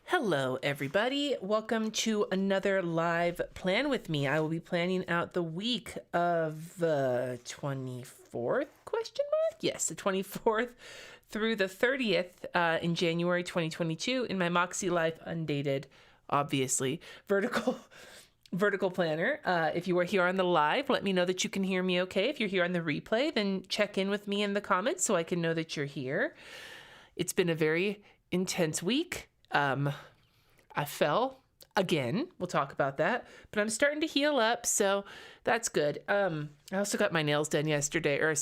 Hello, everybody. Welcome to another live plan with me. I will be planning out the week of the 24th, question mark? Yes, the 24th through the 30th in January 2022 in my Makselife undated, obviously, vertical planner. If you are here on the live, let me know that you can hear me okay. If you're here on the replay, then check in with me in the comments so I can know that you're here. It's been a very intense week. I fell again. We'll talk about that, but I'm starting to heal up, so that's good. I also got my nails done yesterday or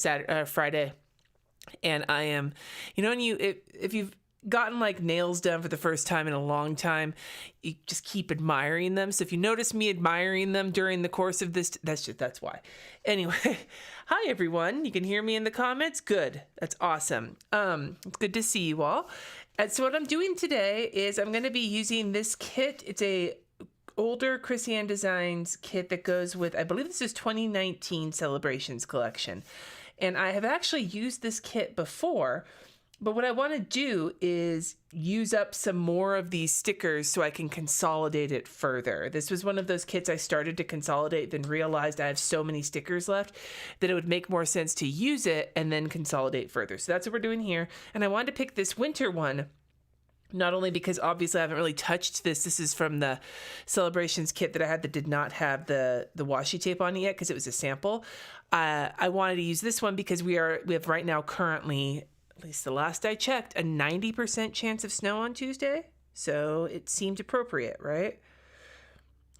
Friday, and I am, when if you've gotten like nails done for the first time in a long time, you just keep admiring them. So if you notice me admiring them during the course of this, that's why. Anyway, hi everyone. You can hear me in the comments. Good. That's awesome. It's good to see you all. And so what I'm doing today is I'm going to be using this kit. It's a older Krissyanne Designs kit that goes with, I believe this is 2019 Celebrations collection. And I have actually used this kit before, but what I want to do is use up some more of these stickers so I can consolidate it further. This was one of those kits I started to consolidate, then realized I have so many stickers left that it would make more sense to use it and then consolidate further. So that's what we're doing here. And I wanted to pick this winter one, not only because obviously I haven't really touched this. This is from the Celebrations kit that I had that did not have the washi tape on it yet because it was a sample. I wanted to use this one because we have right now currently, at least the last I checked, a 90% chance of snow on Tuesday. So it seemed appropriate, right?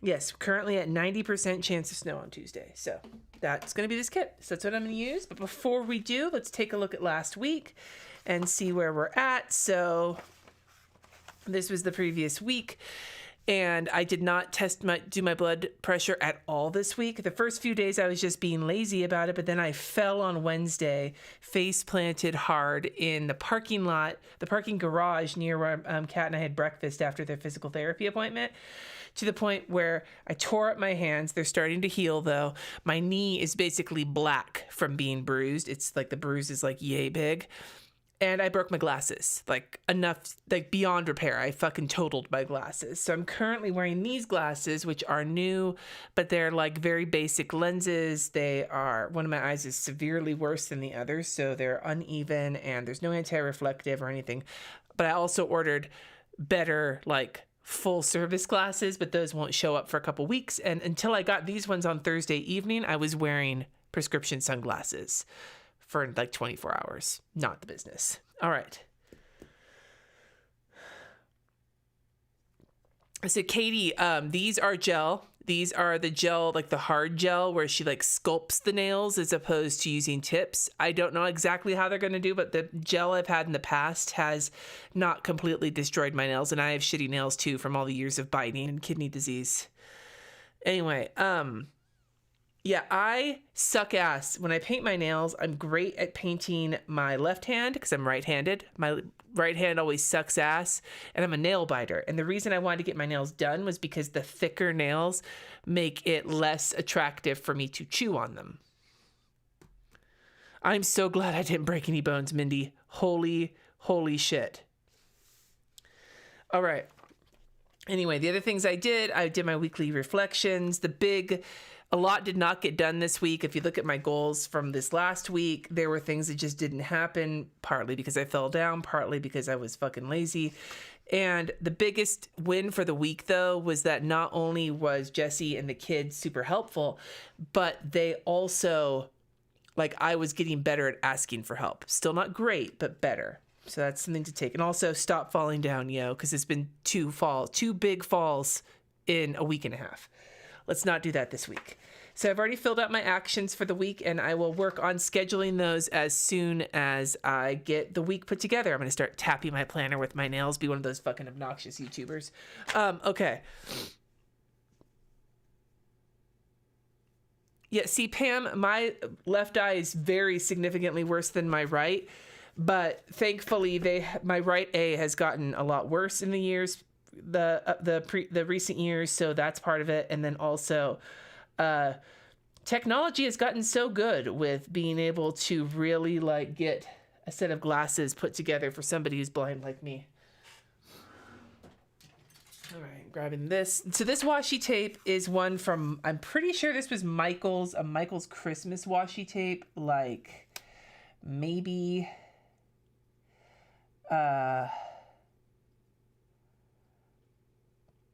Yes, currently at 90% chance of snow on Tuesday. So that's going to be this kit. So that's what I'm going to use. But before we do, let's take a look at last week and see where we're at. So this was the previous week. And I did not do my blood pressure at all this week. The first few days I was just being lazy about it, but then I fell on Wednesday, face planted hard in the parking lot, the parking garage near where Kat and I had breakfast after their physical therapy appointment, to the point where I tore up my hands. They're starting to heal though. My knee is basically black from being bruised. It's like the bruise is like yay big. And I broke my glasses, like enough, like beyond repair. I fucking totaled my glasses. So I'm currently wearing these glasses, which are new, but they're like very basic lenses. One of my eyes is severely worse than the others. So they're uneven and there's no anti-reflective or anything. But I also ordered better, like full service glasses, but those won't show up for a couple weeks. And until I got these ones on Thursday evening, I was wearing prescription sunglasses for like 24 hours. Not the business. All right. So Katie, these are gel. These are the gel, like the hard gel where she like sculpts the nails as opposed to using tips. I don't know exactly how they're going to do, but the gel I've had in the past has not completely destroyed my nails. And I have shitty nails too from all the years of biting and kidney disease. Anyway, yeah, I suck ass. When I paint my nails, I'm great at painting my left hand because I'm right-handed. My right hand always sucks ass, and I'm a nail biter. And the reason I wanted to get my nails done was because the thicker nails make it less attractive for me to chew on them. I'm so glad I didn't break any bones, Mindy. Holy shit. All right. Anyway, the other things I did my weekly reflections. A lot did not get done this week. If you look at my goals from this last week, there were things that just didn't happen, partly because I fell down, partly because I was fucking lazy. And the biggest win for the week, though, was that not only was Jesse and the kids super helpful, but they also, like, I was getting better at asking for help. Still not great, but better. So that's something to take. And also stop falling down, because it's been two big falls in a week and a half. Let's not do that this week. So I've already filled out my actions for the week, and I will work on scheduling those as soon as I get the week put together. I'm going to start tapping my planner with my nails, be one of those fucking obnoxious YouTubers. Okay. Yeah, see, Pam, my left eye is very significantly worse than my right, but thankfully my right A has gotten a lot worse in the years, the recent years, so that's part of it. And then also technology has gotten so good with being able to really like get a set of glasses put together for somebody who's blind like me. grabbing this. So this washi tape is one from, I'm pretty sure this was Michael's Christmas washi tape, like maybe I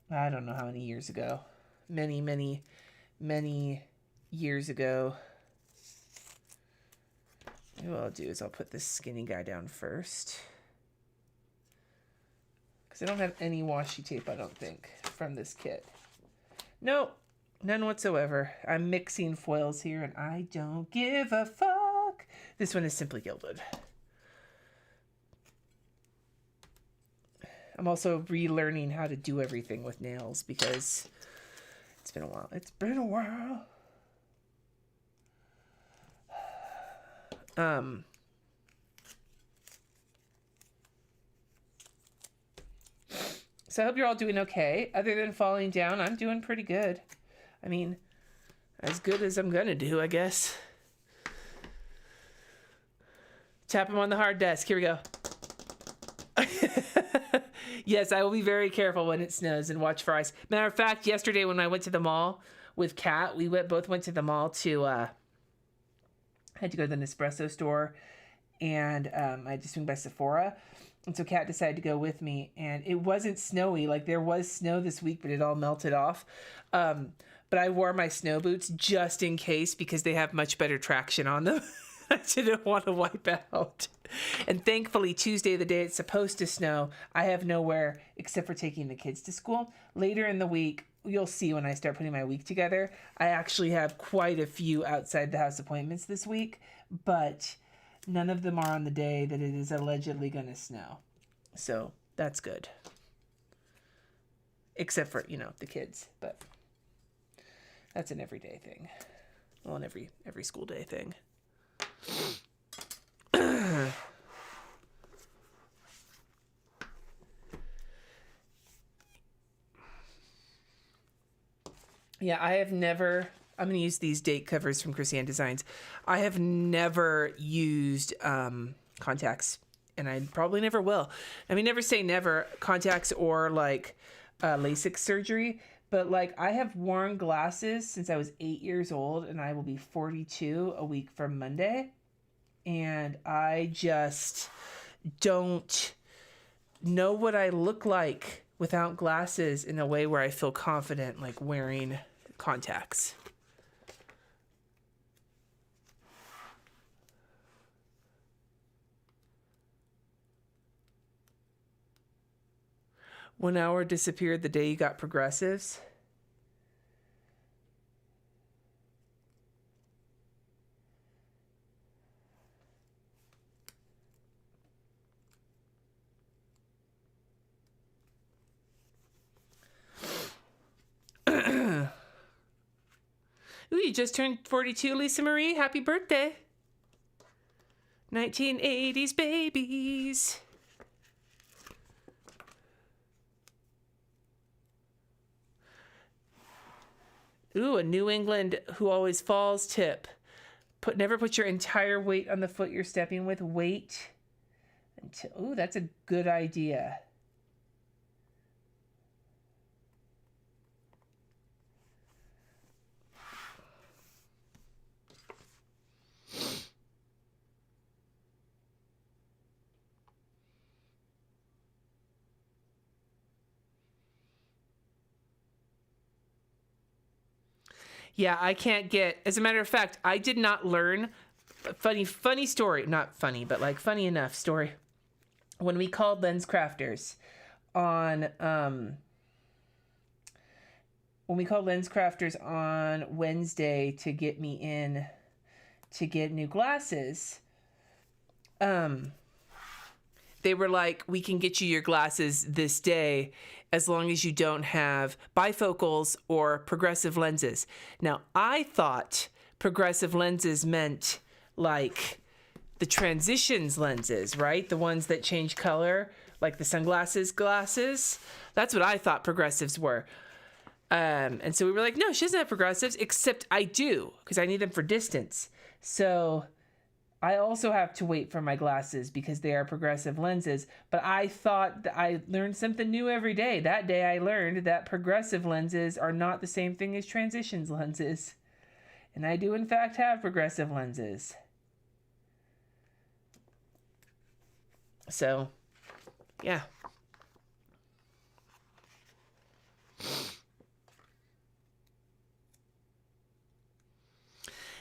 don't know how many years ago. Many years ago. Maybe what I'll do is I'll put this skinny guy down first. I don't have any washi tape, I don't think, from this kit. Nope, none whatsoever. I'm mixing foils here, and I don't give a fuck. This one is simply gilded. I'm also relearning how to do everything with nails because it's been a while. It's been a while. So I hope you're all doing okay. Other than falling down, I'm doing pretty good. I mean, as good as I'm gonna do, I guess. Tap him on the hard desk. Here we go. Yes, I will be very careful when it snows and watch for ice. Matter of fact, yesterday when I went to the mall with Kat, we both went to the mall to, I had to go to the Nespresso store, and I had to swing by Sephora. And so Kat decided to go with me, and it wasn't snowy. Like, there was snow this week, but it all melted off. But I wore my snow boots just in case because they have much better traction on them. I didn't want to wipe out. And thankfully, Tuesday, the day it's supposed to snow, I have nowhere except for taking the kids to school. Later in the week, you'll see when I start putting my week together, I actually have quite a few outside the house appointments this week, but none of them are on the day that it is allegedly going to snow. So that's good. Except for, the kids, but that's an everyday thing. Well, an every school day thing. Yeah, I have never, I'm going to use these date covers from Krissyanne Designs. I have never used contacts, and I probably never will. I mean, never say never, contacts or like LASIK surgery, but like I have worn glasses since I was 8 years old, and I will be 42 a week from Monday. And I just don't know what I look like without glasses in a way where I feel confident, like wearing contacts. One hour disappeared the day you got progressives. Ooh, you just turned 42, Lisa Marie. Happy birthday. 1980s babies. Ooh, a New England who always falls tip. Never put your entire weight on the foot you're stepping with. Wait until, ooh, that's a good idea. Yeah, I can't get, as a matter of fact, I did not learn, funny story, not funny, but like funny enough story. When we called Lens Crafters on Wednesday to get me in to get new glasses, they were like, we can get you your glasses this day as long as you don't have bifocals or progressive lenses. Now, I thought progressive lenses meant like the transitions lenses, right? The ones that change color, like the sunglasses glasses. That's what I thought progressives were. And so we were like, no, she doesn't have progressives, except I do, because I need them for distance. So I also have to wait for my glasses because they are progressive lenses, but I thought that I learned something new every day. That day I learned that progressive lenses are not the same thing as transitions lenses. And I do in fact have progressive lenses. So, yeah.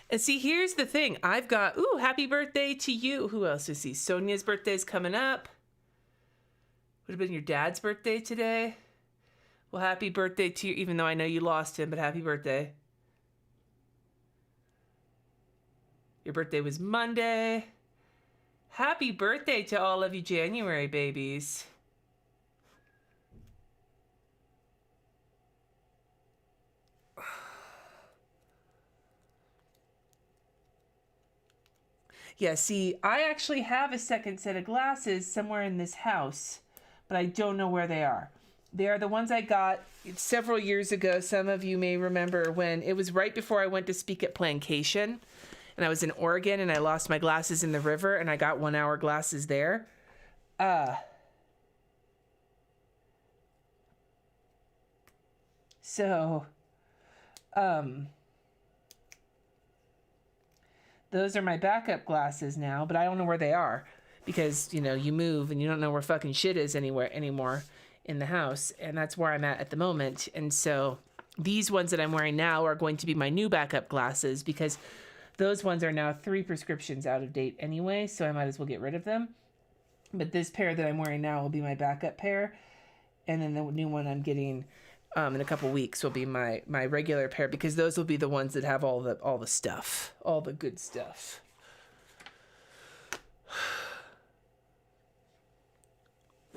And see, here's the thing. I've got, ooh, happy birthday to you. Who else is he? Sonia's birthday's coming up. Would have been your dad's birthday today. Well, happy birthday to you, even though I know you lost him, but happy birthday. Your birthday was Monday. Happy birthday to all of you January babies. Yeah, see, I actually have a second set of glasses somewhere in this house, but I don't know where they are. They are the ones I got several years ago. Some of you may remember when it was right before I went to speak at Plancation, and I was in Oregon, and I lost my glasses in the river, and I got 1 hour glasses there. Those are my backup glasses now, but I don't know where they are because, you know, you move and you don't know where fucking shit is anymore in the house. And that's where I'm at the moment. And so these ones that I'm wearing now are going to be my new backup glasses because those ones are now 3 prescriptions out of date anyway. So I might as well get rid of them. But this pair that I'm wearing now will be my backup pair. And then the new one I'm getting in a couple weeks will be my regular pair because those will be the ones that have all the stuff, all the good stuff.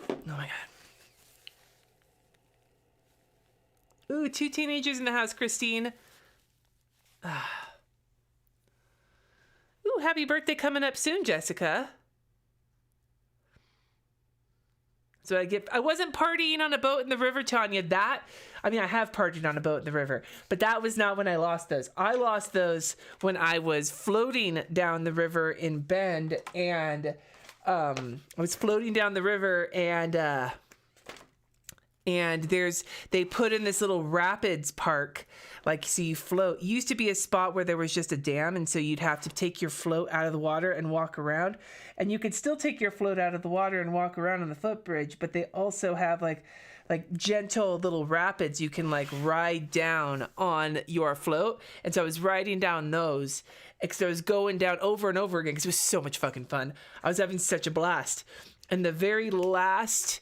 Oh my god. Ooh, 2 teenagers in the house, Christine. Ooh, happy birthday coming up soon, Jessica. So I wasn't partying on a boat in the river, Tanya. I have partied on a boat in the river, but that was not when I lost those. I lost those when I was floating down the river in Bend, and I was floating down the river, and they put in this little rapids park, like, so you float. It used to be a spot where there was just a dam, and so you'd have to take your float out of the water and walk around, and you could still take your float out of the water and walk around on the footbridge, but they also have like gentle little rapids you can like ride down on your float. And so I was riding down those, because I was going down over and over again because it was so much fucking fun. I was having such a blast. And the very last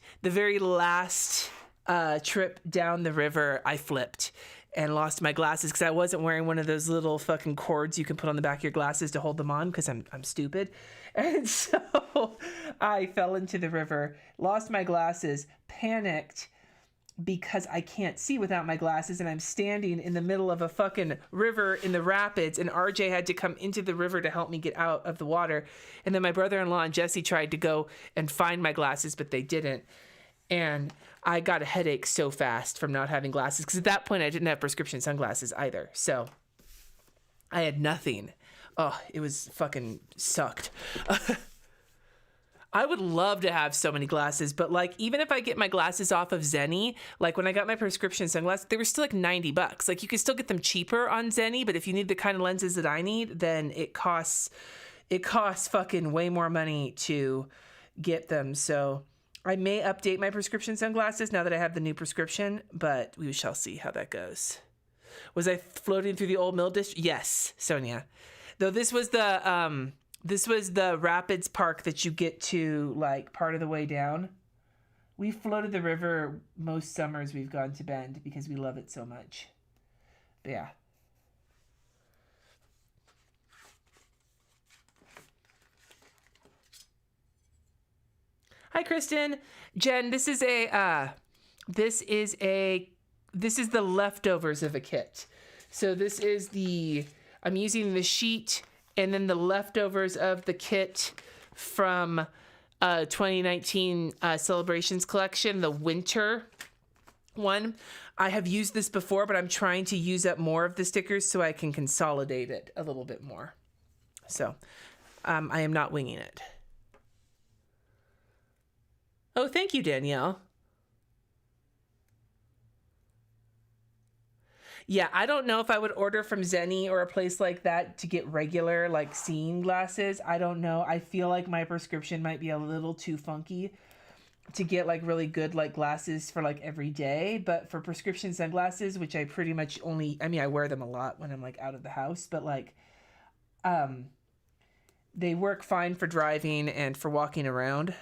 trip down the river, I flipped and lost my glasses because I wasn't wearing one of those little fucking cords you can put on the back of your glasses to hold them on because I'm stupid. And so I fell into the river, lost my glasses, panicked because I can't see without my glasses, and I'm standing in the middle of a fucking river in the rapids, and RJ had to come into the river to help me get out of the water. And then my brother-in-law and Jesse tried to go and find my glasses, but they didn't. And I got a headache so fast from not having glasses, because at that point I didn't have prescription sunglasses either. So I had nothing. Oh, it was fucking sucked. I would love to have so many glasses, but like, even if I get my glasses off of Zenny, like when I got my prescription sunglasses, they were still like $90. Like, you could still get them cheaper on Zenny, but if you need the kind of lenses that I need, then it costs fucking way more money to get them. So I may update my prescription sunglasses now that I have the new prescription, but we shall see how that goes. Was I floating through the old mill district? Yes, Sonia. Though this was the rapids park that you get to like part of the way down. We floated the river most summers we've gone to Bend because we love it so much. But yeah. Hi, Kristen. Jen, this is the leftovers of a kit. So this is I'm using the sheet and then the leftovers of the kit from 2019 Celebrations collection, the winter one. I have used this before, but I'm trying to use up more of the stickers so I can consolidate it a little bit more. So I am not winging it. Oh, thank you, Danielle. Yeah, I don't know if I would order from Zenni or a place like that to get regular, like, seeing glasses. I don't know. I feel like my prescription might be a little too funky to get, like, really good, like, glasses for, like, every day. But for prescription sunglasses, which I pretty much only, I mean, I wear them a lot when I'm, like, out of the house. But, like, they work fine for driving and for walking around.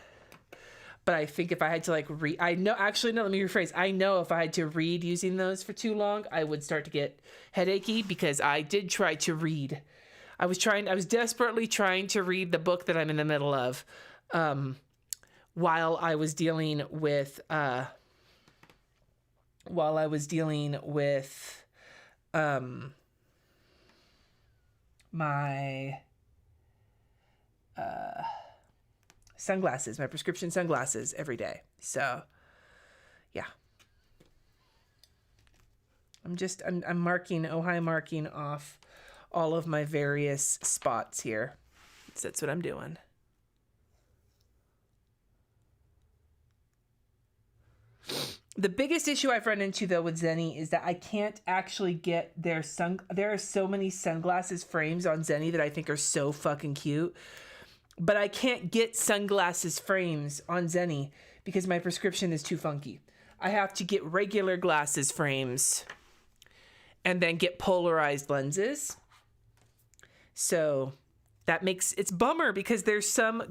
But I think if I had to, like, read... let me rephrase. I know if I had to read using those for too long, I would start to get headachy, because I did try to read. I was desperately trying to read the book that I'm in the middle of while I was dealing with... my... sunglasses, my prescription sunglasses every day. So yeah, I'm marking off all of my various spots here. So that's what I'm doing. The biggest issue I've run into, though, with Zenni is that I can't actually get there are so many sunglasses frames on Zenni that I think are so fucking cute. But I can't get sunglasses frames on Zenni because my prescription is too funky. I have to get regular glasses frames and then get polarized lenses. So that makes it's bummer, because there's some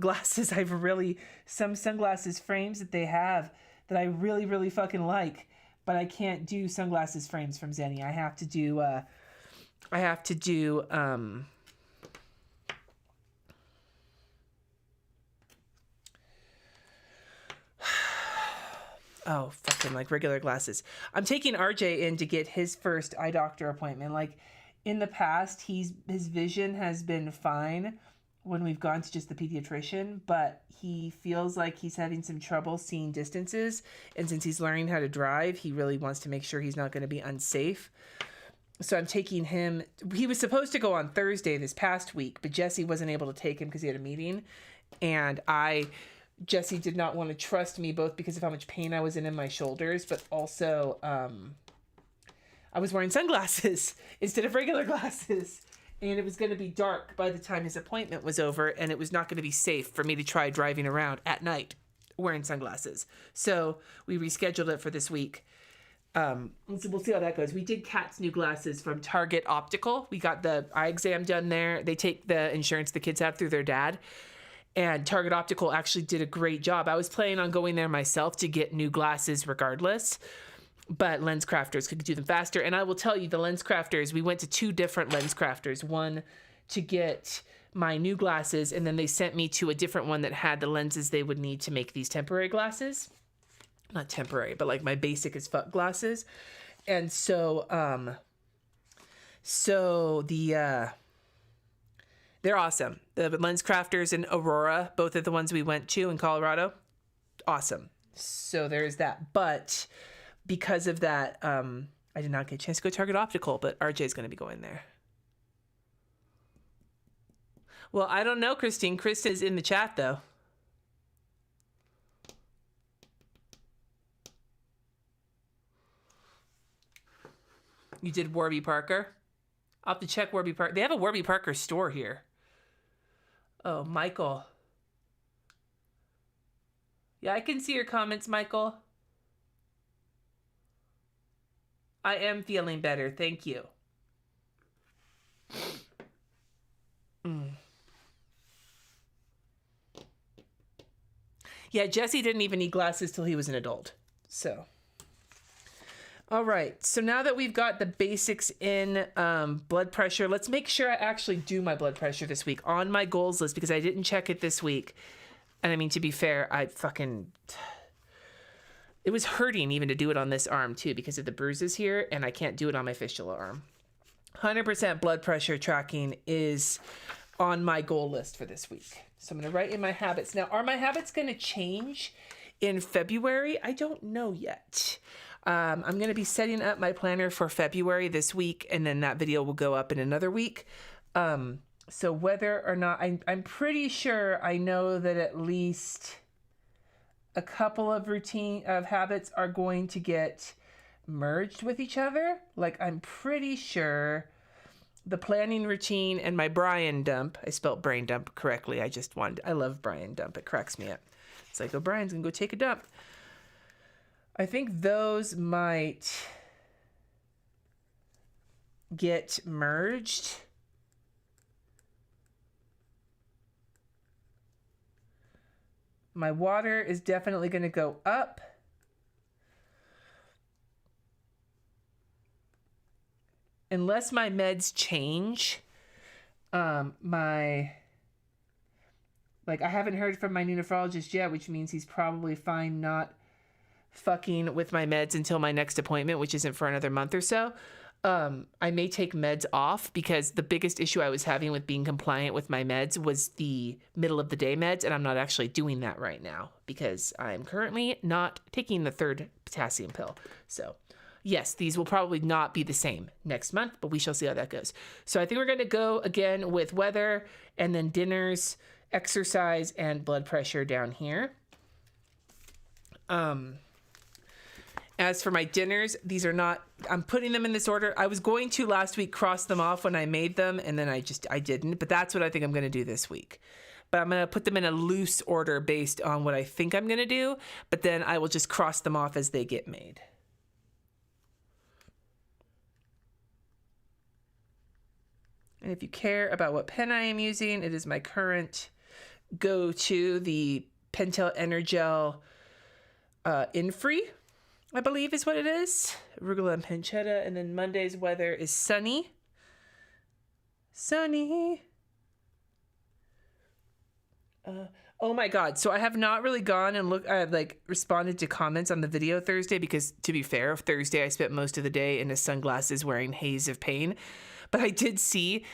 sunglasses frames that they have that I really, really fucking like, but I can't do sunglasses frames from Zenni. I have to do oh, fucking, like, regular glasses. I'm taking RJ in to get his first eye doctor appointment. Like, in the past, his vision has been fine when we've gone to just the pediatrician, but he feels like he's having some trouble seeing distances. And since he's learning how to drive, he really wants to make sure he's not going to be unsafe. So I'm taking him. He was supposed to go on Thursday this past week, but Jesse wasn't able to take him because he had a meeting. And Jesse did not want to trust me, both because of how much pain I was in my shoulders, but also I was wearing sunglasses instead of regular glasses. And it was going to be dark by the time his appointment was over, and it was not going to be safe for me to try driving around at night wearing sunglasses. So we rescheduled it for this week. So we'll see how that goes. We did Kat's new glasses from Target Optical. We got the eye exam done there. They take the insurance the kids have through their dad. And Target Optical actually did a great job. I was planning on going there myself to get new glasses regardless, but Lens Crafters could do them faster. And I will tell you, the Lens Crafters, we went to 2 different Lens Crafters. One to get my new glasses, and then they sent me to a different one that had the lenses they would need to make these temporary glasses. Not temporary, but like my basic as fuck glasses. And so, they're awesome. The Lens Crafters in Aurora, both of the ones we went to in Colorado, awesome. So there's that. But because of that, I did not get a chance to go to Target Optical, but RJ's going to be going there. Well, I don't know, Christine. Kristen is in the chat, though. You did Warby Parker? I'll have to check Warby Parker. They have a Warby Parker store here. Oh, Michael. Yeah, I can see your comments, Michael. I am feeling better. Thank you. Yeah, Jesse didn't even need glasses till he was an adult. So... all right, so now that we've got the basics in, blood pressure, let's make sure I actually do my blood pressure this week on my goals list, because I didn't check it this week. And I mean, to be fair, it was hurting even to do it on this arm too, because of the bruises here, and I can't do it on my fistula arm. 100% blood pressure tracking is on my goal list for this week. So I'm going to write in my habits. Now, are my habits going to change in February? I don't know yet. I'm going to be setting up my planner for February this week, and then that video will go up in another week. So whether or not, I'm pretty sure I know that at least a couple of habits are going to get merged with each other. Like, I'm pretty sure the planning routine and my Brian dump, I spelled brain dump correctly. I love Brian dump. It cracks me up. It's like, oh, Brian's gonna go take a dump. I think those might get merged. My water is definitely going to go up. Unless my meds change, I haven't heard from my new nephrologist yet, which means he's probably fine not fucking with my meds until my next appointment, which isn't for another month or so. I may take meds off because the biggest issue I was having with being compliant with my meds was the middle of the day meds, and I'm not actually doing that right now because I'm currently not taking the 3rd potassium pill. So yes, these will probably not be the same next month, but we shall see how that goes. So I think we're going to go again with weather and then dinners, exercise, and blood pressure down here. As for my dinners, these are not, I'm putting them in this order. I was going to last week cross them off when I made them, and then I didn't, but that's what I think I'm going to do this week. But I'm going to put them in a loose order based on what I think I'm going to do, but then I will just cross them off as they get made. And if you care about what pen I am using, it is my current go-to, the Pentel Energel Infree, I believe is what it is. Arugula and pancetta. And then Monday's weather is sunny. Sunny. Oh my God. So I have not really gone and I have responded to comments on the video Thursday because, to be fair, Thursday I spent most of the day in his sunglasses wearing Haze of Pain. But I did see,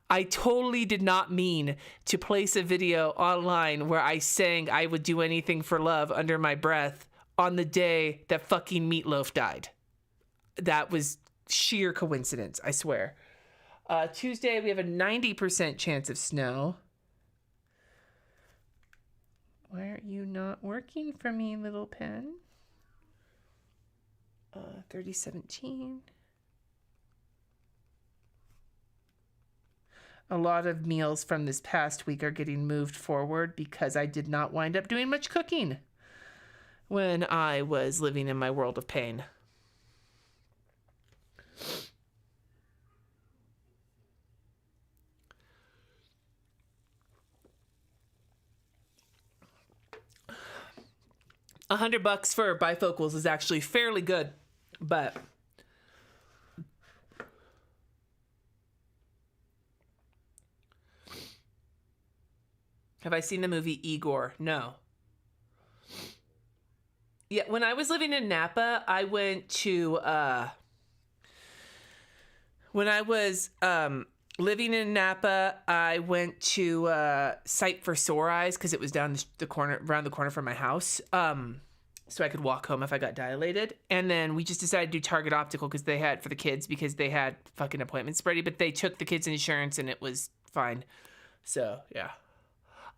I totally did not mean to place a video online where I sang I would do anything for love under my breath on the day that fucking Meatloaf died. That was sheer coincidence, I swear. Tuesday, we have a 90% chance of snow. Why are you not working for me, little pen? 3017. A lot of meals from this past week are getting moved forward because I did not wind up doing much cooking when I was living in my world of pain. $100 for bifocals is actually fairly good, but have I seen the movie Igor? No. Yeah, when I was living in Napa, I went to living in Napa, I went to Sight for Sore Eyes because it was down around the corner from my house. So I could walk home if I got dilated. And then we just decided to do Target Optical because they had for the kids because they had fucking appointments ready, but they took the kids' insurance and it was fine. So yeah.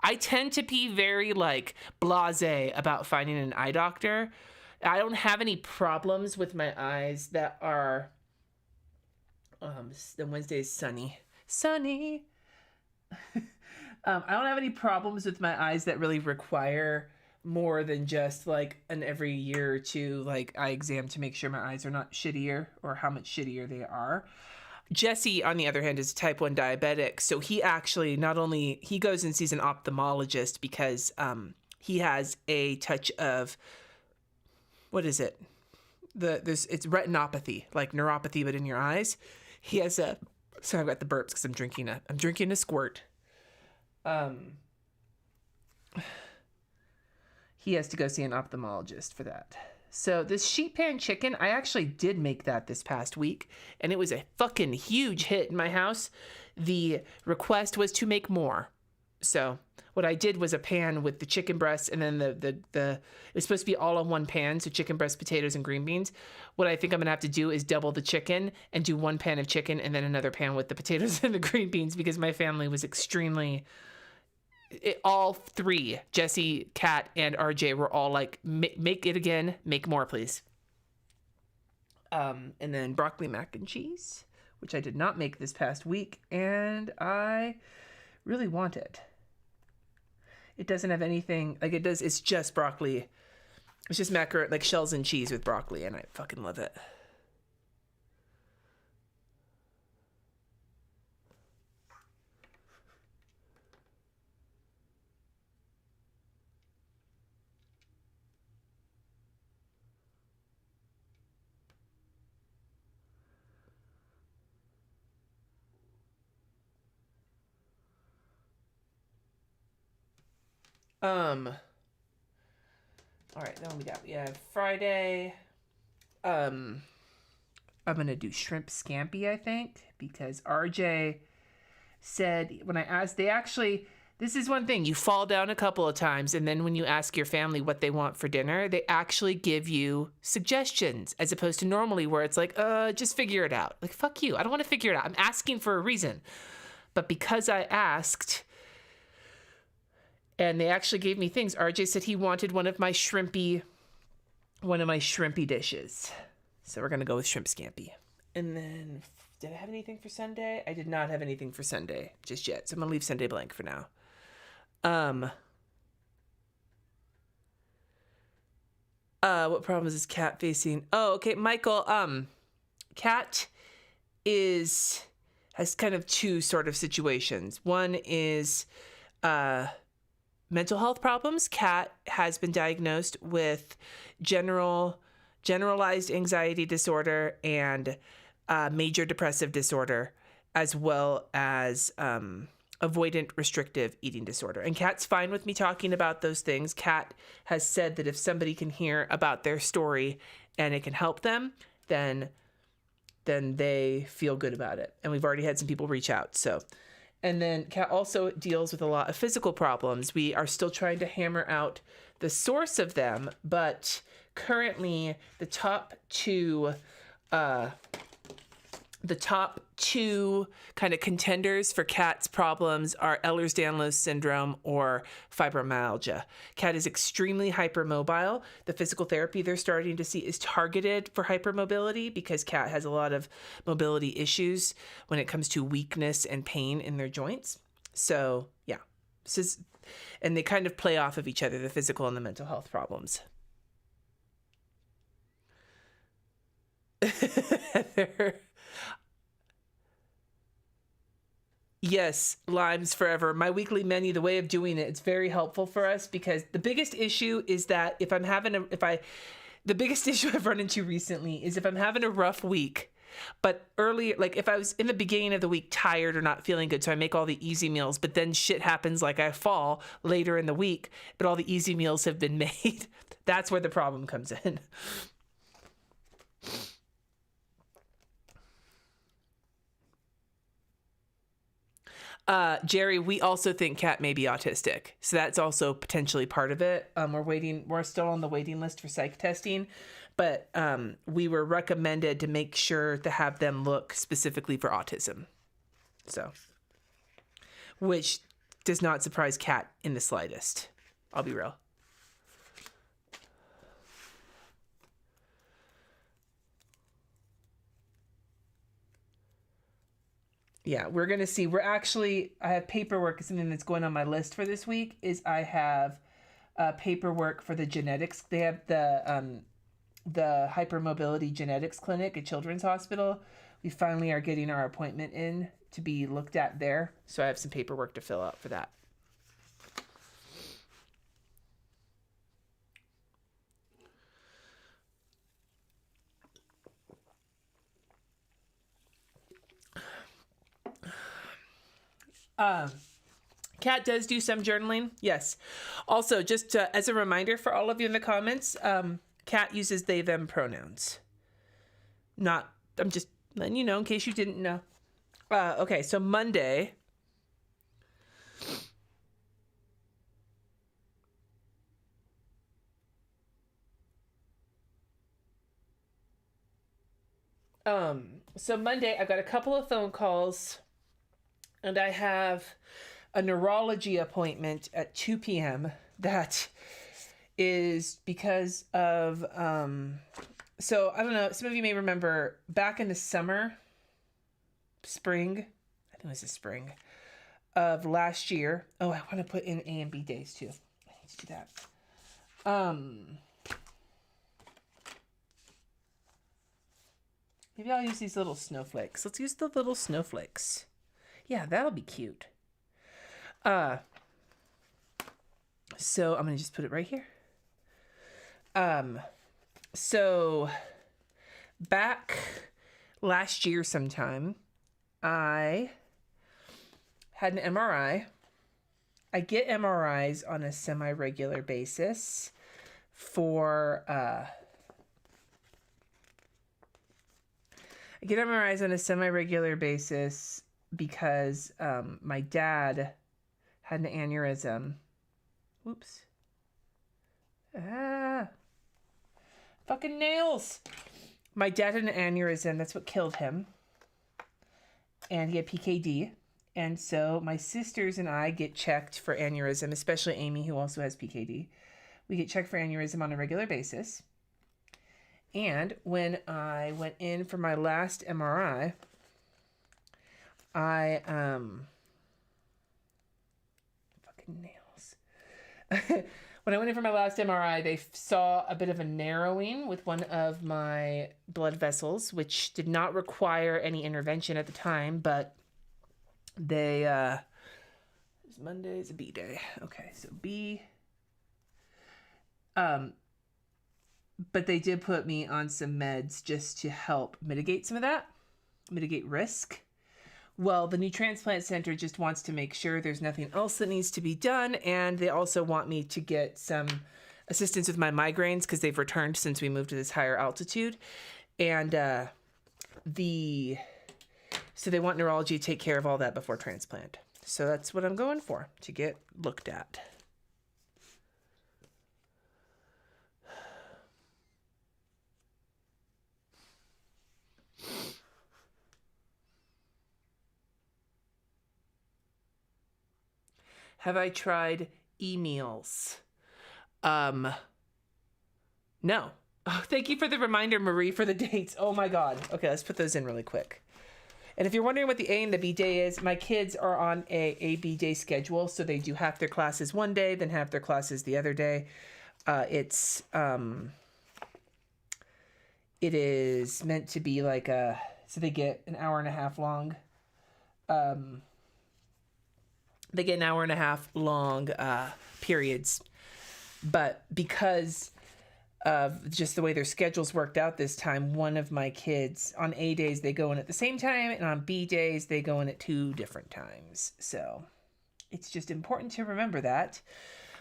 I tend to be very blasé about finding an eye doctor. I don't have any problems with my eyes that are the Wednesday is sunny. Sunny. I don't have any problems with my eyes that really require more than just an every year or two eye exam to make sure my eyes are not shittier or how much shittier they are. Jesse, on the other hand, is type 1 diabetic. So he actually he goes and sees an ophthalmologist because he has a touch of, what is it? It's retinopathy, like neuropathy, but in your eyes. He has so I've got the burps because I'm drinking a squirt. He has to go see an ophthalmologist for that. So this sheet pan chicken, I actually did make that this past week, and it was a fucking huge hit in my house. The request was to make more. So what I did was a pan with the chicken breasts, and then it was supposed to be all in one pan, so chicken breast, potatoes, and green beans. What I think I'm gonna have to do is double the chicken and do one pan of chicken and then another pan with the potatoes and the green beans, because my family was extremely, all three, Jesse, Kat, and RJ, were all like, make it again, make more, please. And then broccoli mac and cheese, which I did not make this past week, and I really want it. It doesn't have anything, like it does, it's just broccoli. It's just macaroni, like shells and cheese with broccoli, and I fucking love it. All right, then we have Friday. I'm gonna do shrimp scampi, I think, because RJ said, when I asked, this is one thing, you fall down a couple of times, and then when you ask your family what they want for dinner, they actually give you suggestions, as opposed to normally where it's like, just figure it out. Like, fuck you, I don't want to figure it out. I'm asking for a reason. But because I asked, and they actually gave me things. RJ said he wanted one of my shrimpy dishes. So we're going to go with shrimp scampi. And then, did I have anything for Sunday? I did not have anything for Sunday just yet. So I'm going to leave Sunday blank for now. What problems is Kat facing? Oh, okay. Michael, Kat has kind of two sort of situations. One is, mental health problems. Kat has been diagnosed with generalized anxiety disorder and major depressive disorder, as well as avoidant restrictive eating disorder. And Kat's fine with me talking about those things. Kat has said that if somebody can hear about their story and it can help them, then they feel good about it. And we've already had some people reach out. So, and then Kat also deals with a lot of physical problems. We are still trying to hammer out the source of them, but currently the top two kind of contenders for Kat's problems are Ehlers-Danlos syndrome or fibromyalgia. Kat is extremely hypermobile. The physical therapy they're starting to see is targeted for hypermobility because Kat has a lot of mobility issues when it comes to weakness and pain in their joints. So yeah, and they kind of play off of each other, the physical and the mental health problems. Yes, limes forever. My weekly menu, the way of doing it, it's very helpful for us because the biggest issue is that the biggest issue I've run into recently is if I'm having a rough week, but earlier, like if I was in the beginning of the week tired or not feeling good, so I make all the easy meals, but then shit happens, like I fall later in the week, but all the easy meals have been made. That's where the problem comes in. Jerry, we also think Kat may be autistic. So that's also potentially part of it. We're still on the waiting list for psych testing, but we were recommended to make sure to have them look specifically for autism. So, which does not surprise Kat in the slightest. I'll be real. Yeah, we're going to see. I have paperwork. Something that's going on my list for this week is I have paperwork for the genetics. They have the hypermobility genetics clinic at Children's Hospital. We finally are getting our appointment in to be looked at there. So I have some paperwork to fill out for that. Kat does do some journaling. Yes. Also, just as a reminder for all of you in the comments, Kat uses they, them pronouns. I'm just letting you know in case you didn't know. Okay, so Monday, So Monday, I've got a couple of phone calls, and I have a neurology appointment at 2 p.m. That is because of, so I don't know, some of you may remember back in the spring, I think it was the spring of last year. Oh, I want to put in A and B days too. I need to do that. Maybe I'll use these little snowflakes. Let's use the little snowflakes. Yeah, that'll be cute. So I'm going to just put it right here. So back last year sometime, I had an MRI. I get MRIs on a semi-regular basis for, I get MRIs on a semi-regular basis because my dad had an aneurysm. Whoops. Fucking nails. My dad had an aneurysm. That's what killed him. And he had PKD. And so my sisters and I get checked for aneurysm, especially Amy, who also has PKD. We get checked for aneurysm on a regular basis. And when I went in for my last MRI, fucking nails. When I went in for my last MRI, they saw a bit of a narrowing with one of my blood vessels, which did not require any intervention at the time, but they, Monday is a B day. Okay, so B. But they did put me on some meds just to help mitigate some of that, mitigate risk. Well, the new transplant center just wants to make sure there's nothing else that needs to be done. And they also want me to get some assistance with my migraines because they've returned since we moved to this higher altitude. And so they want neurology to take care of all that before transplant. So that's what I'm going for, to get looked at. Have I tried e-meals? No. Oh, thank you for the reminder, Marie, for the dates. Oh my God. Okay, let's put those in really quick. And if you're wondering what the A and the B day is, my kids are on a B day schedule. So they do half their classes one day, then half their classes the other day. It is meant to be like so they get an hour and a half long. They get an hour and a half long periods. But because of just the way their schedules worked out this time, one of my kids, on A days, they go in at the same time, and on B days, they go in at 2 different times. So it's just important to remember that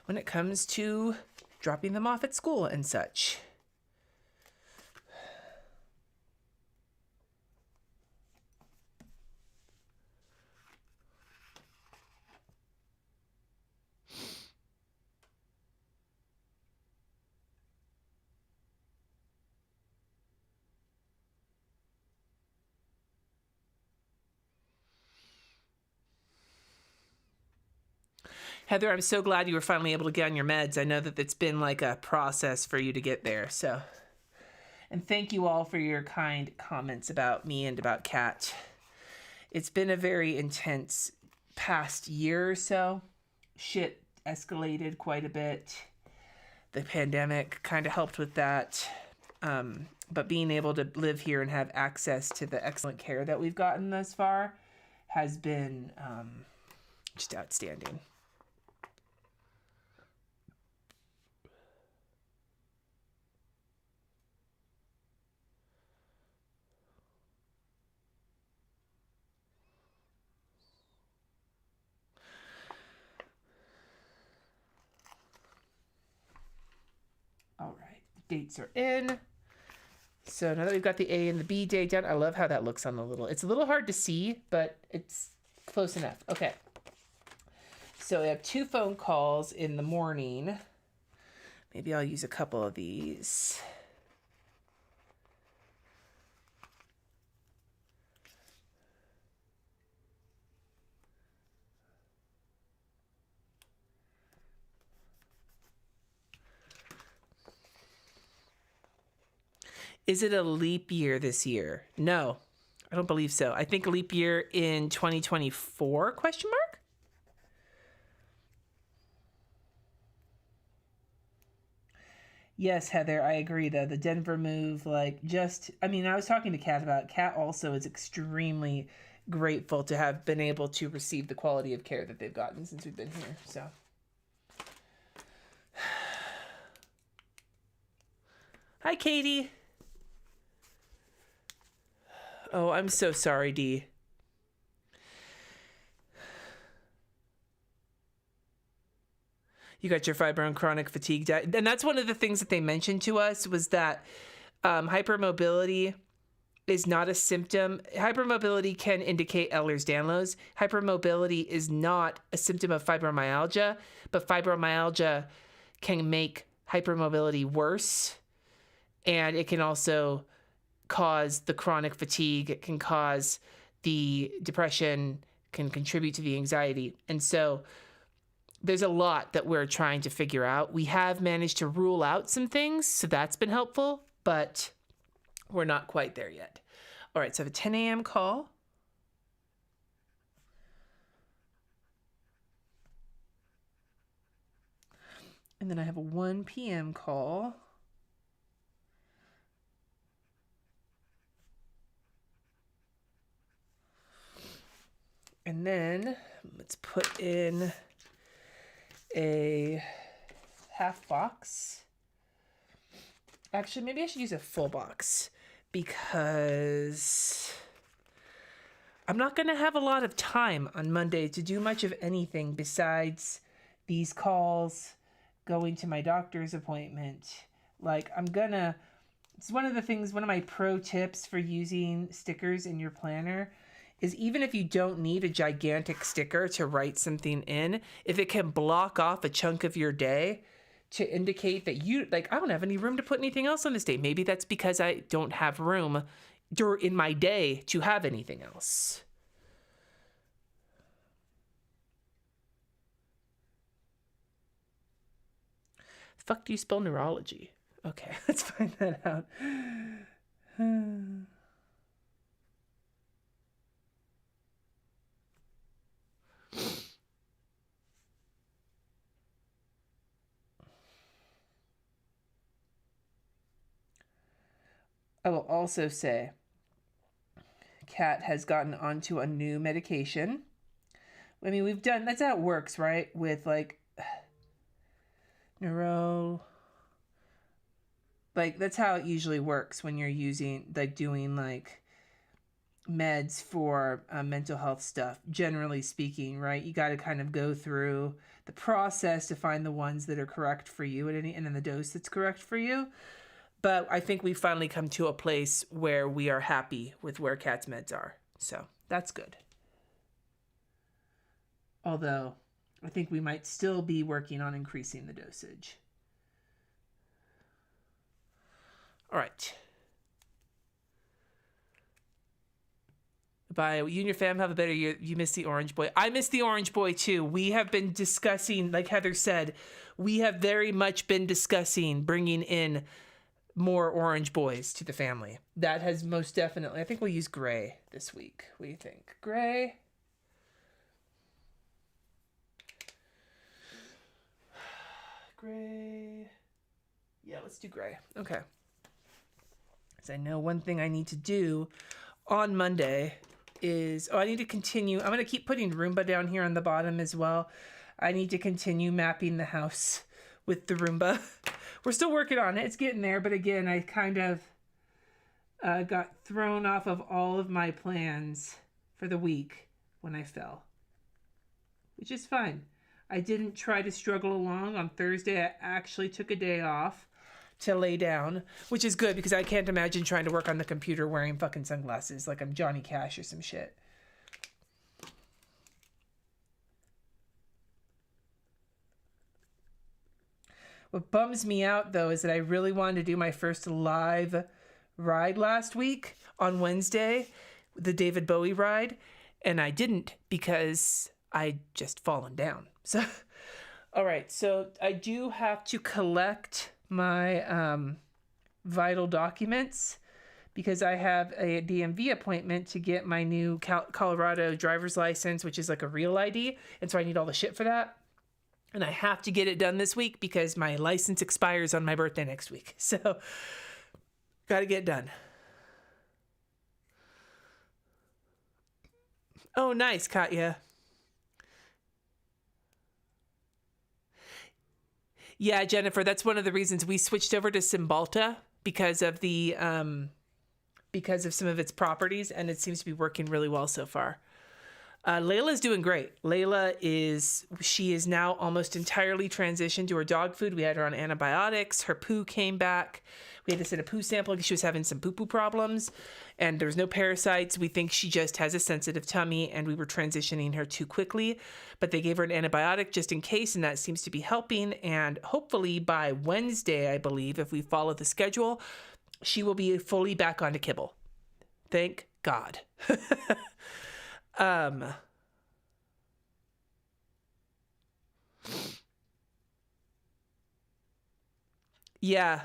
when it comes to dropping them off at school and such. Heather, I'm so glad you were finally able to get on your meds. I know that it's been like a process for you to get there. So, and thank you all for your kind comments about me and about Kat. It's been a very intense past year or so. Shit escalated quite a bit. The pandemic kind of helped with that. But being able to live here and have access to the excellent care that we've gotten thus far has been just outstanding. All right, dates are in. So now that we've got the A and the B day done, I love how that looks on the little, it's a little hard to see, but it's close enough. Okay. So we have 2 phone calls in the morning. Maybe I'll use a couple of these. Is it a leap year this year? No, I don't believe so. I think leap year in 2024, question mark? Yes, Heather, I agree though. The Denver move, like I was talking to Kat about it. Kat also is extremely grateful to have been able to receive the quality of care that they've gotten since we've been here. So. Hi, Katie. Oh, I'm so sorry, Dee. You got your fibro and chronic fatigue diet. And that's one of the things that they mentioned to us was that hypermobility is not a symptom. Hypermobility can indicate Ehlers-Danlos. Hypermobility is not a symptom of fibromyalgia, but fibromyalgia can make hypermobility worse. And it can also cause the chronic fatigue. It can cause the depression, can contribute to the anxiety. And so there's a lot that we're trying to figure out. We have managed to rule out some things, so that's been helpful, but we're not quite there yet. All right, so I have a 10 a.m. call. And then I have a 1 p.m. call. And then let's put in a half box. Actually, maybe I should use a full box because I'm not going to have a lot of time on Monday to do much of anything besides these calls, going to my doctor's appointment. Like, it's one of my pro tips for using stickers in your planner is even if you don't need a gigantic sticker to write something in, if it can block off a chunk of your day to indicate that I don't have any room to put anything else on this day. Maybe that's because I don't have room in my day to have anything else. Fuck do you spell neurology? Okay, let's find that out. I will also say Kat has gotten onto a new medication. I mean, that's how it works, right? With like that's how it usually works when you're doing like meds for mental health stuff, generally speaking, right? You got to kind of go through the process to find the ones that are correct for you and then the dose that's correct for you. But I think we've finally come to a place where we are happy with where Kat's meds are. So that's good. Although I think we might still be working on increasing the dosage. All right. Bye. You and your fam have a better year. You miss the orange boy. I miss the orange boy too. We have been discussing, like Heather said, we have very much been discussing bringing in more orange boys to the family. That has most definitely, I think we'll use gray this week. What do you think? Gray? Gray. Yeah, let's do gray. Okay. Because I know one thing I need to do on Monday is, I need to continue. I'm going to keep putting Roomba down here on the bottom as well. I need to continue mapping the house with the Roomba. We're still working on it. It's getting there. But again, I kind of got thrown off of all of my plans for the week when I fell, which is fine. I didn't try to struggle along. On Thursday, I actually took a day off to lay down, which is good because I can't imagine trying to work on the computer wearing fucking sunglasses like I'm Johnny Cash or some shit. What bums me out, though, is that I really wanted to do my first live ride last week on Wednesday, the David Bowie ride, and I didn't because I just fallen down. So, all right, so I do have to collect my vital documents because I have a DMV appointment to get my new Colorado driver's license, which is like a real ID. And so I need all the shit for that. And I have to get it done this week because my license expires on my birthday next week. So got to get it done. Oh, nice, Katya. Yeah, Jennifer, that's one of the reasons we switched over to Cymbalta because of the because of some of its properties, and it seems to be working really well so far. Layla's doing great. She is now almost entirely transitioned to her dog food. We had her on antibiotics. Her poo came back. We had to send a poo sample because she was having some poo-poo problems, and there was no parasites. We think she just has a sensitive tummy, and we were transitioning her too quickly, but they gave her an antibiotic just in case, and that seems to be helping. And hopefully by Wednesday, I believe, if we follow the schedule, she will be fully back onto kibble. Thank God. Yeah,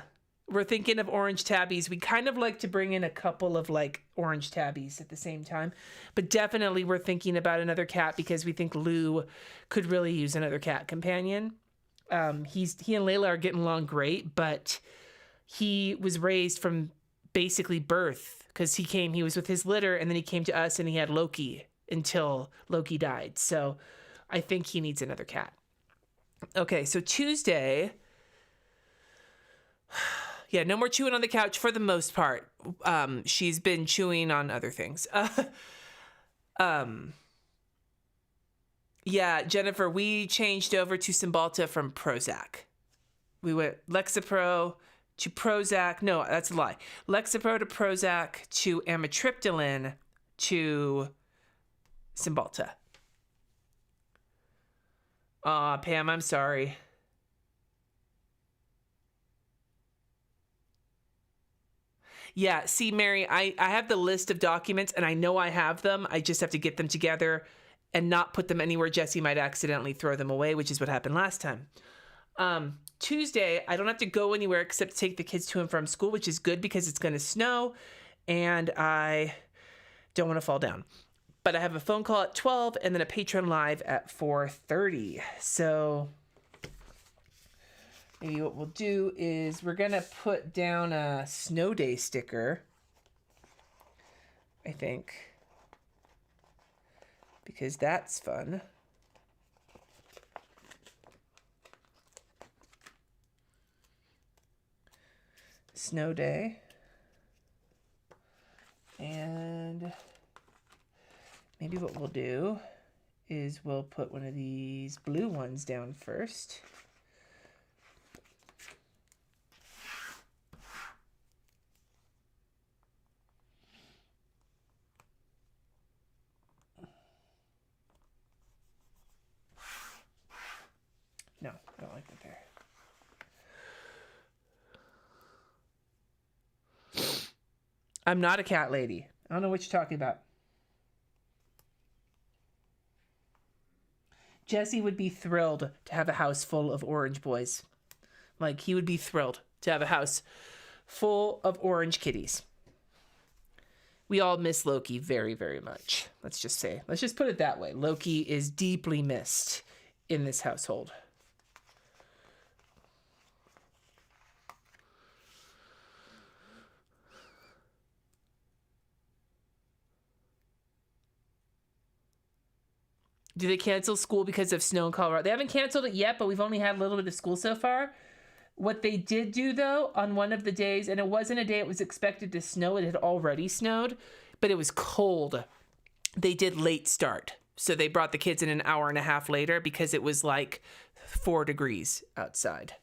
we're thinking of orange tabbies. We kind of like to bring in a couple of like orange tabbies at the same time, but definitely we're thinking about another cat because we think Lou could really use another cat companion. He and Layla are getting along great, but he was raised from basically birth because he was with his litter and then he came to us and he had Loki until Loki died. So I think he needs another cat. Okay, so Tuesday. Yeah, no more chewing on the couch for the most part. She's been chewing on other things. Yeah, Jennifer, we changed over to Cymbalta from Prozac. We went Lexapro to Prozac. No, that's a lie. Lexapro to Prozac to amitriptyline to Cymbalta. Aw, Pam, I'm sorry. Yeah, see, Mary, I have the list of documents, and I know I have them. I just have to get them together and not put them anywhere Jesse might accidentally throw them away, which is what happened last time. Tuesday, I don't have to go anywhere except to take the kids to and from school, which is good because it's going to snow, and I don't want to fall down. But I have a phone call at 12 and then a patron live at 4:30. So maybe what we'll do is we're going to put down a snow day sticker, I think, because that's fun. Snow day. And maybe what we'll do is we'll put one of these blue ones down first. No, I don't like that there. I'm not a cat lady. I don't know what you're talking about. Jesse would be thrilled to have a house full of orange boys. Like, he would be thrilled to have a house full of orange kitties. We all miss Loki very, very much. Let's just put it that way. Loki is deeply missed in this household. Do they cancel school because of snow in Colorado? They haven't canceled it yet, but we've only had a little bit of school so far. What they did do, though, on one of the days, and it wasn't a day it was expected to snow, it had already snowed, but it was cold. They did late start. So they brought the kids in an hour and a half later because it was like 4 degrees outside.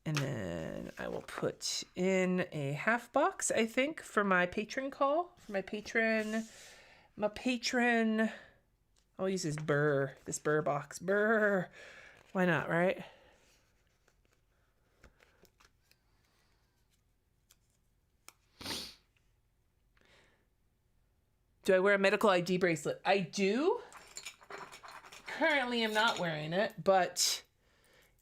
And then I will put in a half box, I think, for my patron call. For my patron, I'll use this burr box. Burr. Why not, right? Do I wear a medical ID bracelet? I do. currently am not wearing it, but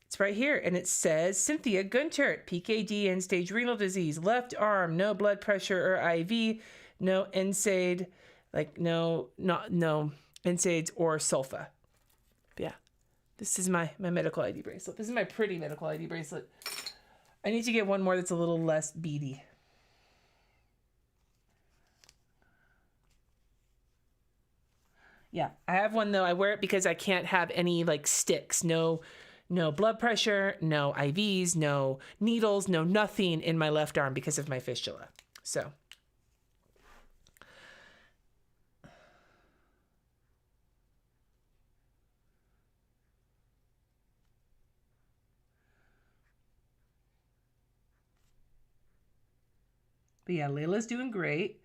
it's right here. And it says, Cynthia Guentert, PKD, end-stage renal disease, left arm, no blood pressure or IV, no NSAID, no NSAIDs or sulfa. But yeah, this is my medical ID bracelet. This is my pretty medical ID bracelet. I need to get one more that's a little less beady. Yeah, I have one though. I wear it because I can't have any like sticks. No blood pressure, no IVs, no needles, no nothing in my left arm because of my fistula. So. But yeah, Layla's doing great.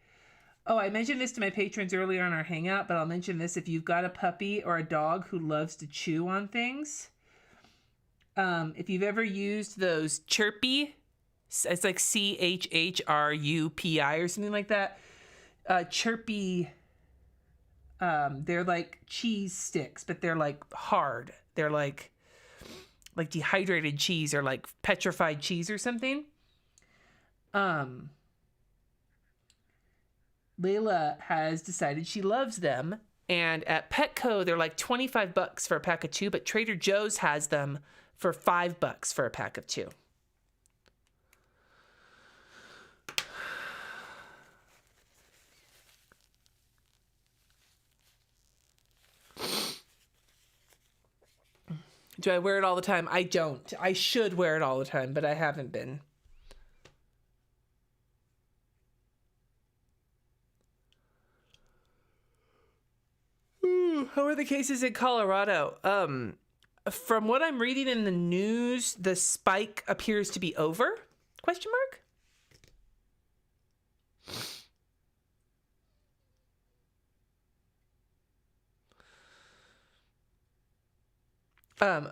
Oh, I mentioned this to my patrons earlier on our hangout, but I'll mention this. If you've got a puppy or a dog who loves to chew on things, if you've ever used those Chirpy, it's like CHHRUPI or something like that. Chirpy, they're like cheese sticks, but they're like hard. They're like dehydrated cheese or like petrified cheese or something. Layla has decided she loves them, and at Petco they're like $25 for a pack of 2, but Trader Joe's has them for $5 for a pack of 2. Do I wear it all the time? I don't. I should wear it all the time, but I haven't been. How are the cases in Colorado? From what I'm reading in the news, the spike appears to be over? Question mark?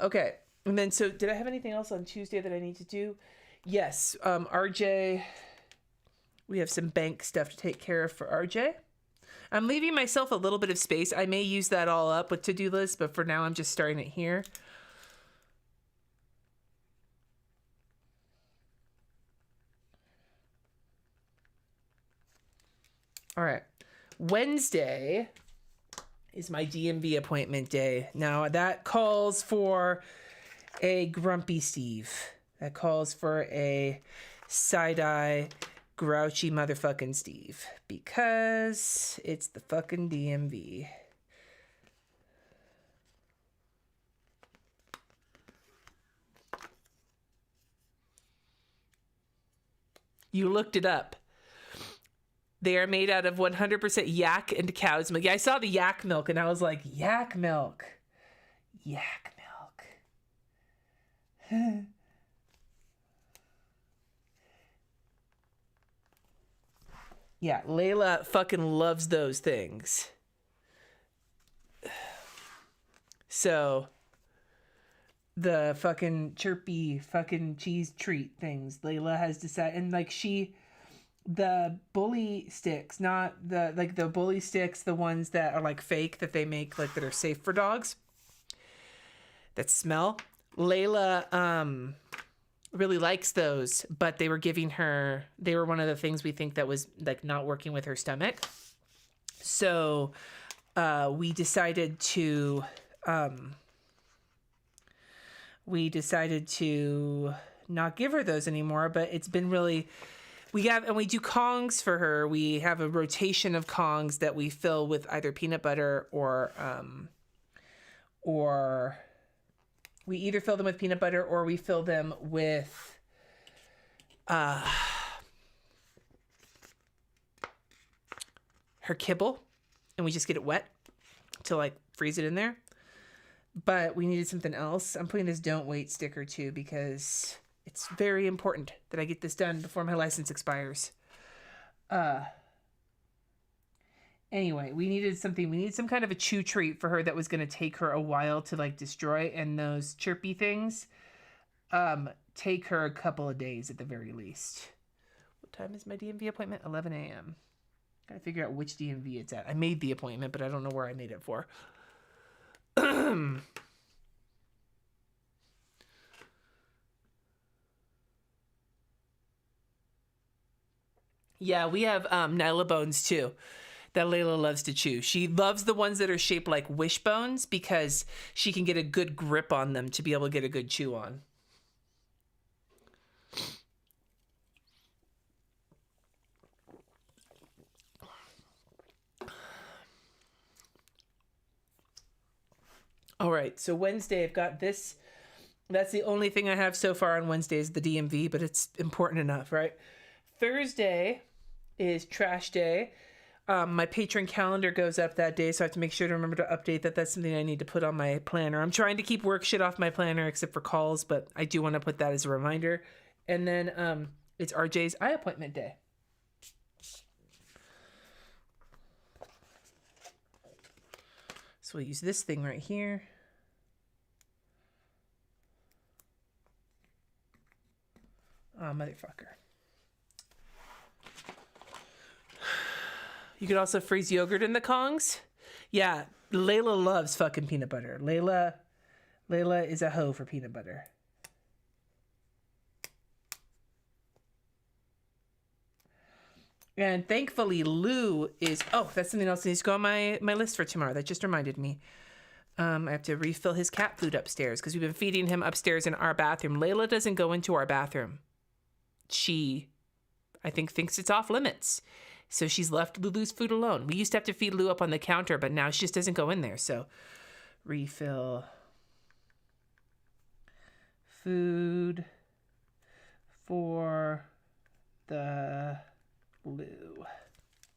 Okay. And then, so did I have anything else on Tuesday that I need to do? Yes. RJ, we have some bank stuff to take care of for RJ. I'm leaving myself a little bit of space. I may use that all up with to-do lists, but for now I'm just starting it here. All right. Wednesday is my DMV appointment day. Now that calls for a grumpy Steve. That calls for a side-eye grouchy motherfucking Steve, because it's the fucking DMV. You looked it up. They are made out of 100% yak and cow's milk. Yeah, I saw the yak milk and I was like, yak milk. Yak milk. Yeah, Layla fucking loves those things. So, the fucking chirpy fucking cheese treat things, Layla has decided, and like the bully sticks, not the bully sticks, the ones that are like fake that they make, like that are safe for dogs, that smell. Layla, really likes those, but they were one of the things we think that was like not working with her stomach. So we decided to not give her those anymore, but it's been really, we do Kongs for her. We have a rotation of Kongs that we fill with either peanut butter or we either fill them with peanut butter or we fill them with her kibble, and we just get it wet to like freeze it in there. But we needed something else. I'm putting this don't wait sticker too because it's very important that I get this done before my license expires. Anyway, we needed some kind of a chew treat for her that was going to take her a while to like destroy, and those chirpy things take her a couple of days at the very least. What time is my DMV appointment? 11 a.m. Gotta figure out which DMV it's at. I made the appointment, but I don't know where I made it for. Yeah, we have Nyla bones too that Layla loves to chew. She loves the ones that are shaped like wishbones because she can get a good grip on them to be able to get a good chew on. All right, so Wednesday I've got this. That's the only thing I have so far on Wednesday is the DMV, but it's important enough, right? Thursday is trash day. My patron calendar goes up that day, so I have to make sure to remember to update that. That's something I need to put on my planner. I'm trying to keep work shit off my planner except for calls, but I do want to put that as a reminder. And then it's RJ's eye appointment day. So we'll use this thing right here. Oh, motherfucker. You could also freeze yogurt in the Kongs. Yeah, Layla loves fucking peanut butter. Layla is a hoe for peanut butter. And thankfully, Lou is... Oh, that's something else that needs to go on my list for tomorrow. That just reminded me. I have to refill his cat food upstairs because we've been feeding him upstairs in our bathroom. Layla doesn't go into our bathroom. She, I think, thinks it's off limits. So she's left Lulu's food alone. We used to have to feed Lou up on the counter, but now she just doesn't go in there. So refill food for the Lou.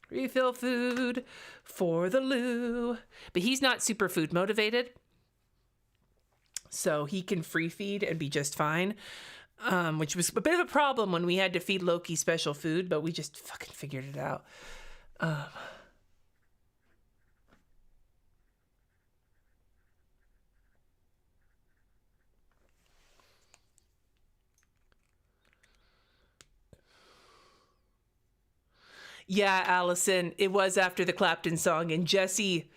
Refill food for the Lou. But he's not super food motivated. So he can free feed and be just fine. Which was a bit of a problem when we had to feed Loki special food, but we just fucking figured it out. Yeah, Allison, it was after the Clapton song, and Jesse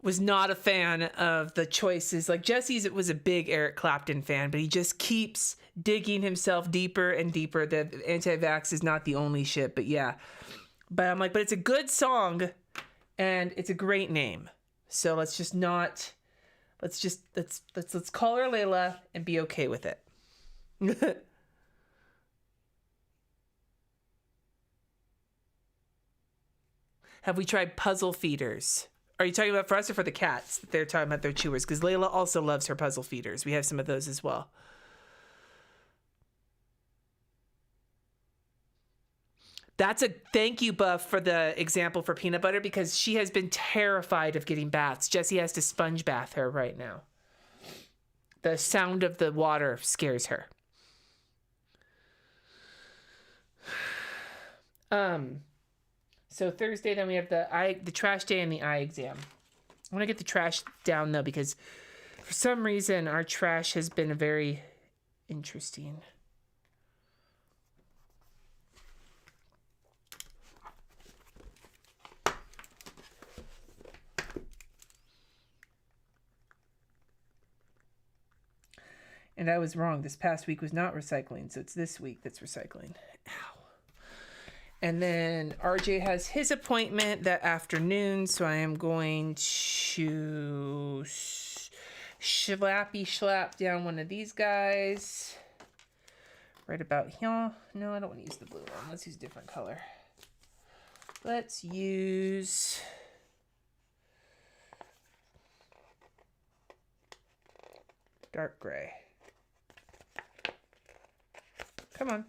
was not a fan of the choices. Like, Jesse's was a big Eric Clapton fan, but he just keeps digging himself deeper and deeper. The anti-vax is not the only shit, but yeah. But I'm like, but it's a good song, and it's a great name. So let's just not... Let's call her Layla and be okay with it. Have we tried puzzle feeders? Are you talking about for us or for the cats? They're talking about their chewers, because Layla also loves her puzzle feeders. We have some of those as well. That's a thank you, Buff, for the example for peanut butter, because she has been terrified of getting baths. Jessie has to sponge bath her right now. The sound of the water scares her. So Thursday, then we have the trash day and the eye exam. I want to get the trash down, though, because for some reason our trash has been very interesting. And I was wrong. This past week was not recycling, so it's this week that's recycling. Ow. And then RJ has his appointment that afternoon, so I am going to slap down one of these guys. Right about here. No, I don't want to use the blue one. Let's use a different color. Let's use... dark gray. Come on.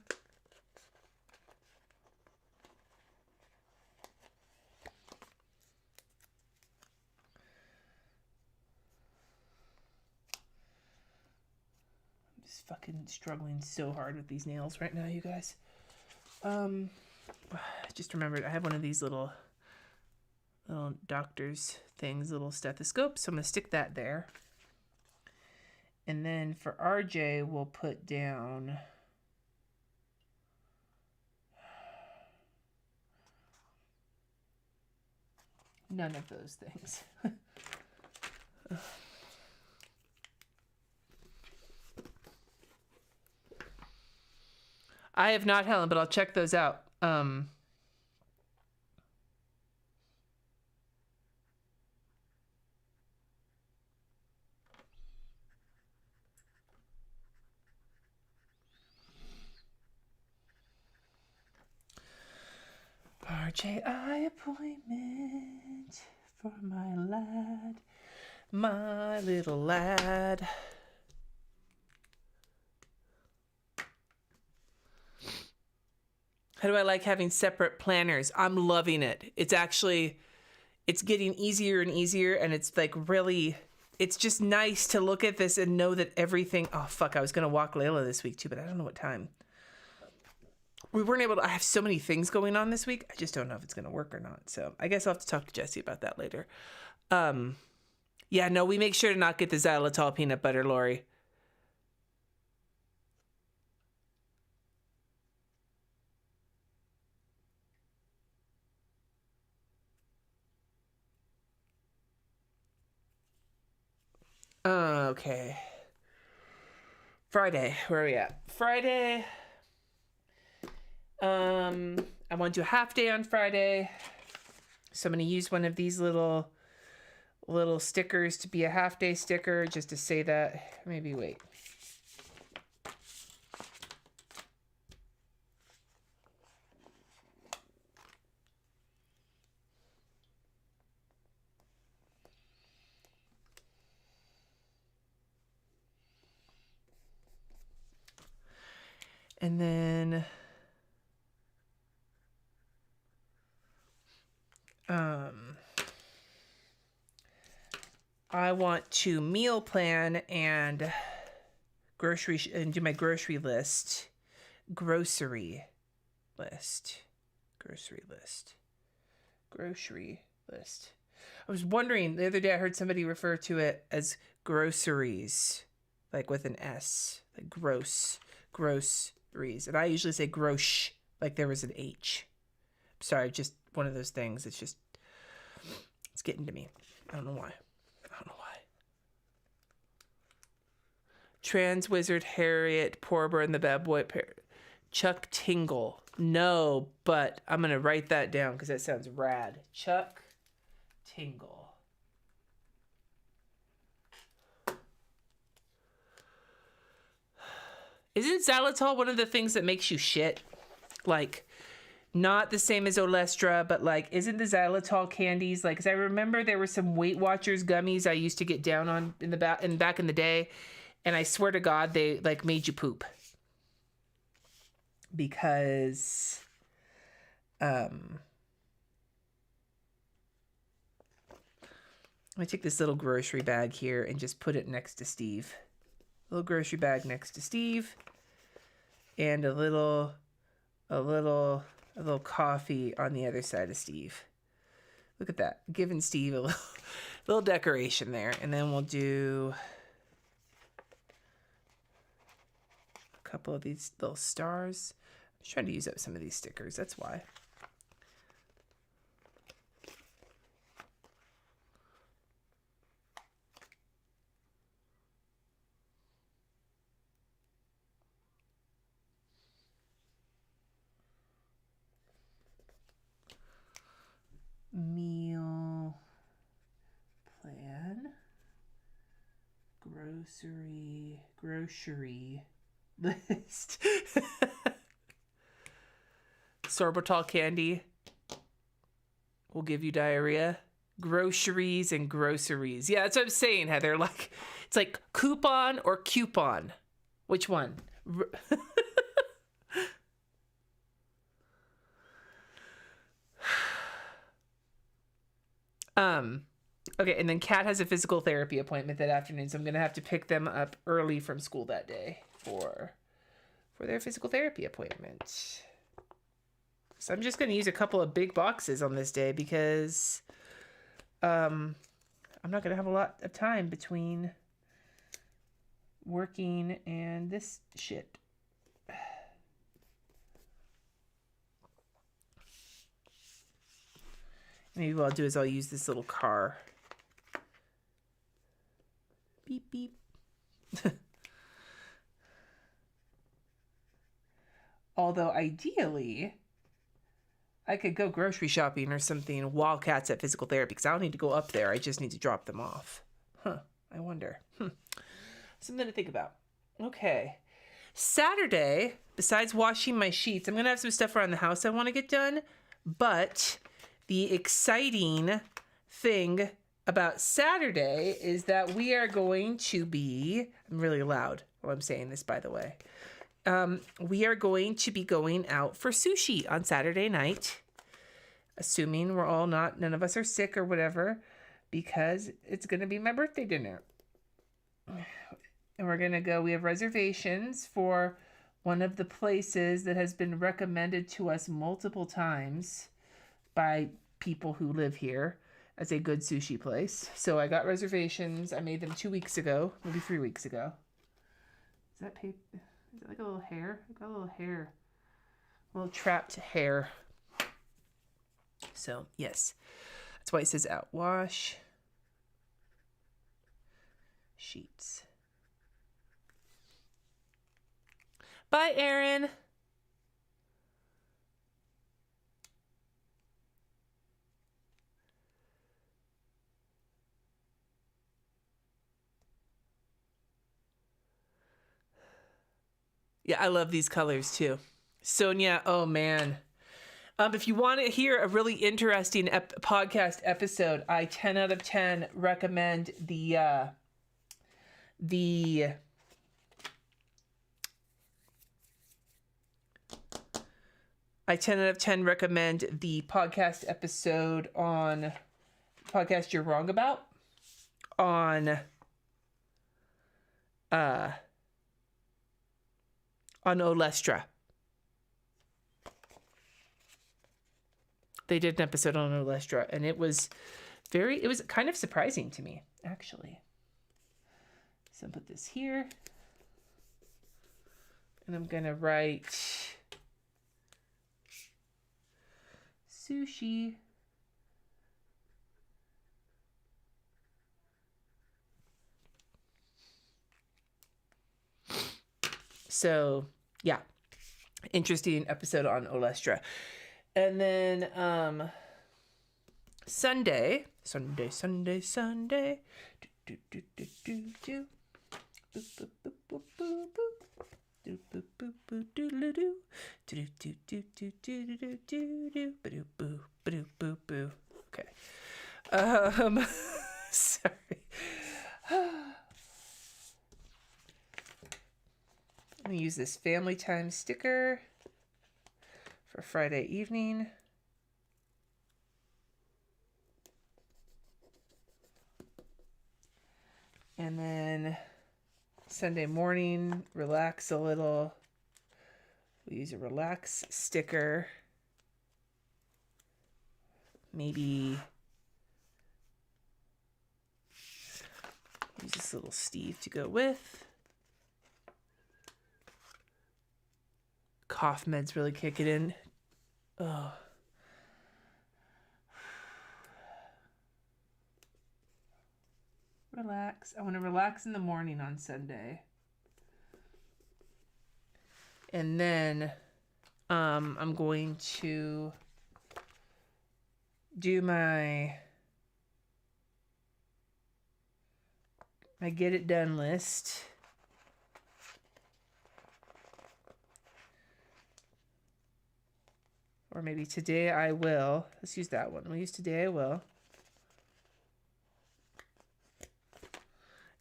Fucking struggling so hard with these nails right now, you guys. I just remembered I have one of these little doctor's things, little stethoscopes, so I'm gonna stick that there. And then for RJ, we'll put down none of those things. I have not, Helen, but I'll check those out. RJI appointment for my lad, my little lad. How do I like having separate planners? I'm loving it. It's getting easier and easier, and it's like really, it's just nice to look at this and know that everything, oh fuck, I was going to walk Layla this week too, but I don't know what time. We weren't able to, I have so many things going on this week. I just don't know if it's going to work or not. So I guess I'll have to talk to Jesse about that later. Yeah, no, we make sure to not get the xylitol peanut butter, Lori. Okay. Friday, where are we at? Friday. I want to do a half day on Friday. So I'm going to use one of these little stickers to be a half day sticker, just to say that. Maybe wait. And then I want to meal plan and do my grocery list. Grocery list. I was wondering, the other day I heard somebody refer to it as groceries, like with an S, like groceries. And I usually say grosh, like there was an H. Sorry, just one of those things. It's getting to me. I don't know why. Trans Wizard, Harriet, Porber, and the Bad Boy Chuck Tingle. No, but I'm going to write that down because that sounds rad. Chuck Tingle. Isn't xylitol one of the things that makes you shit? Like, not the same as Olestra, but like, isn't the xylitol candies like? Because I remember there were some Weight Watchers gummies I used to get down on back in the day, and I swear to God they like made you poop because, let me take this little grocery bag here and just put it next to Steve. Little grocery bag next to Steve, and a little coffee on the other side of Steve. Look at that. Giving Steve a little decoration there. And then we'll do a couple of these little stars. I'm just trying to use up some of these stickers. That's why. Meal plan, grocery list. Sorbitol candy will give you diarrhea. Groceries and groceries. Yeah, that's what I'm saying, Heather. Like, it's like coupon or coupon. Which one? Okay, and then Kat has a physical therapy appointment that afternoon, so I'm gonna have to pick them up early from school that day for their physical therapy appointment. So I'm just gonna use a couple of big boxes on this day because I'm not gonna have a lot of time between working and this shit. Maybe what I'll do is I'll use this little car. Beep, beep. Although ideally, I could go grocery shopping or something while Kat's at physical therapy, because I don't need to go up there. I just need to drop them off. I wonder. Something to think about. Okay. Saturday, besides washing my sheets, I'm going to have some stuff around the house I want to get done. But the exciting thing about Saturday is that we are going to be, I'm really loud while I'm saying this, by the way. We are going to be going out for sushi on Saturday night, assuming we're all none of us are sick or whatever, because it's going to be my birthday dinner. And we're going to go, we have reservations for one of the places that has been recommended to us multiple times by people who live here as a good sushi place. So I got reservations. I made them 2 weeks ago, maybe 3 weeks ago. Is that paper? Is it like a little hair? I got a little hair. A little trapped hair. So, yes. That's why it says out. Wash sheets. Bye, Erin. Yeah, I love these colors too. Sonia, oh man. If you want to hear a really interesting podcast episode, I 10 out of 10 recommend the I 10 out of 10 recommend the podcast episode on podcast you're wrong about on Olestra. They did an episode on Olestra, and it was kind of surprising to me, actually. So I'll put this here, and I'm gonna write sushi. So yeah, interesting episode on Olestra. And then Sunday. Do, do, do, do, do, do. Boop, boop, boop, boop, boop, boop. Do, boop, boop, boop, doodle doo. Do, do, do, do, do, do, do, do, do. Ba-doo, boo, ba-doo, boo, boo. Okay. Sorry. I'm going to use this family time sticker for Friday evening. And then Sunday morning, relax a little. We use a relax sticker. Maybe use this little Steve to go with. Cough meds really kick it in. Oh. Relax. I want to relax in the morning on Sunday. And then I'm going to do my get it done list. Or maybe today I will. Let's use that one. We'll use today I will.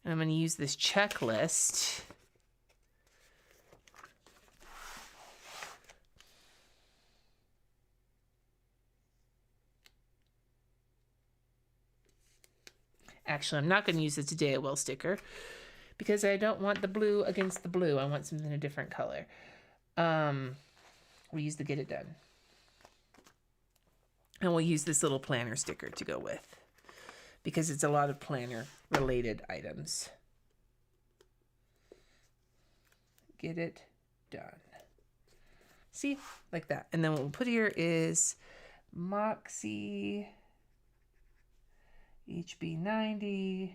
And I'm going to use this checklist. Actually, I'm not going to use the Today I Will sticker because I don't want the blue against the blue. I want something a different color. We'll use the Get It Done. And we'll use this little planner sticker to go with because it's a lot of planner related items. Get it done. See, like that. And then what we'll put here is Moxie HB90.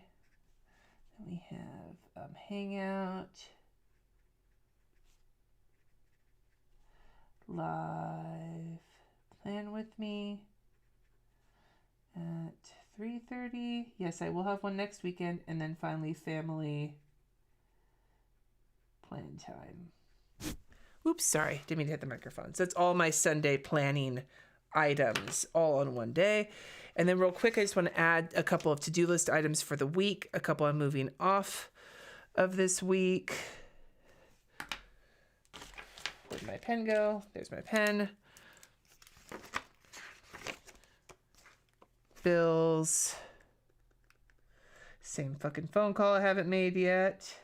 Then we have Hangout. live plan with me at 3:30. Yes, I will have one next weekend, and then finally family plan time. Oops, sorry, didn't mean to hit the microphone. So that's all my Sunday planning items all on one day. And then real quick, I just want to add a couple of to-do list items for the week, a couple I'm moving off of this week. Where'd my pen go? There's my pen. Bills. Same fucking phone call I haven't made yet.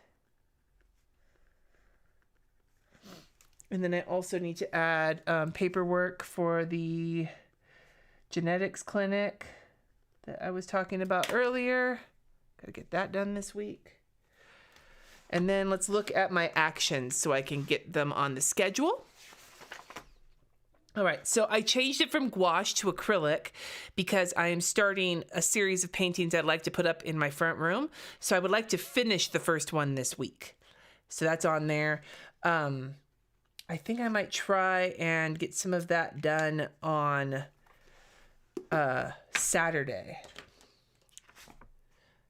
And then I also need to add paperwork for the genetics clinic that I was talking about earlier. Gotta get that done this week. And then let's look at my actions so I can get them on the schedule. All right, so I changed it from gouache to acrylic because I am starting a series of paintings I'd like to put up in my front room. So I would like to finish the first one this week. So that's on there. I think I might try and get some of that done on Saturday.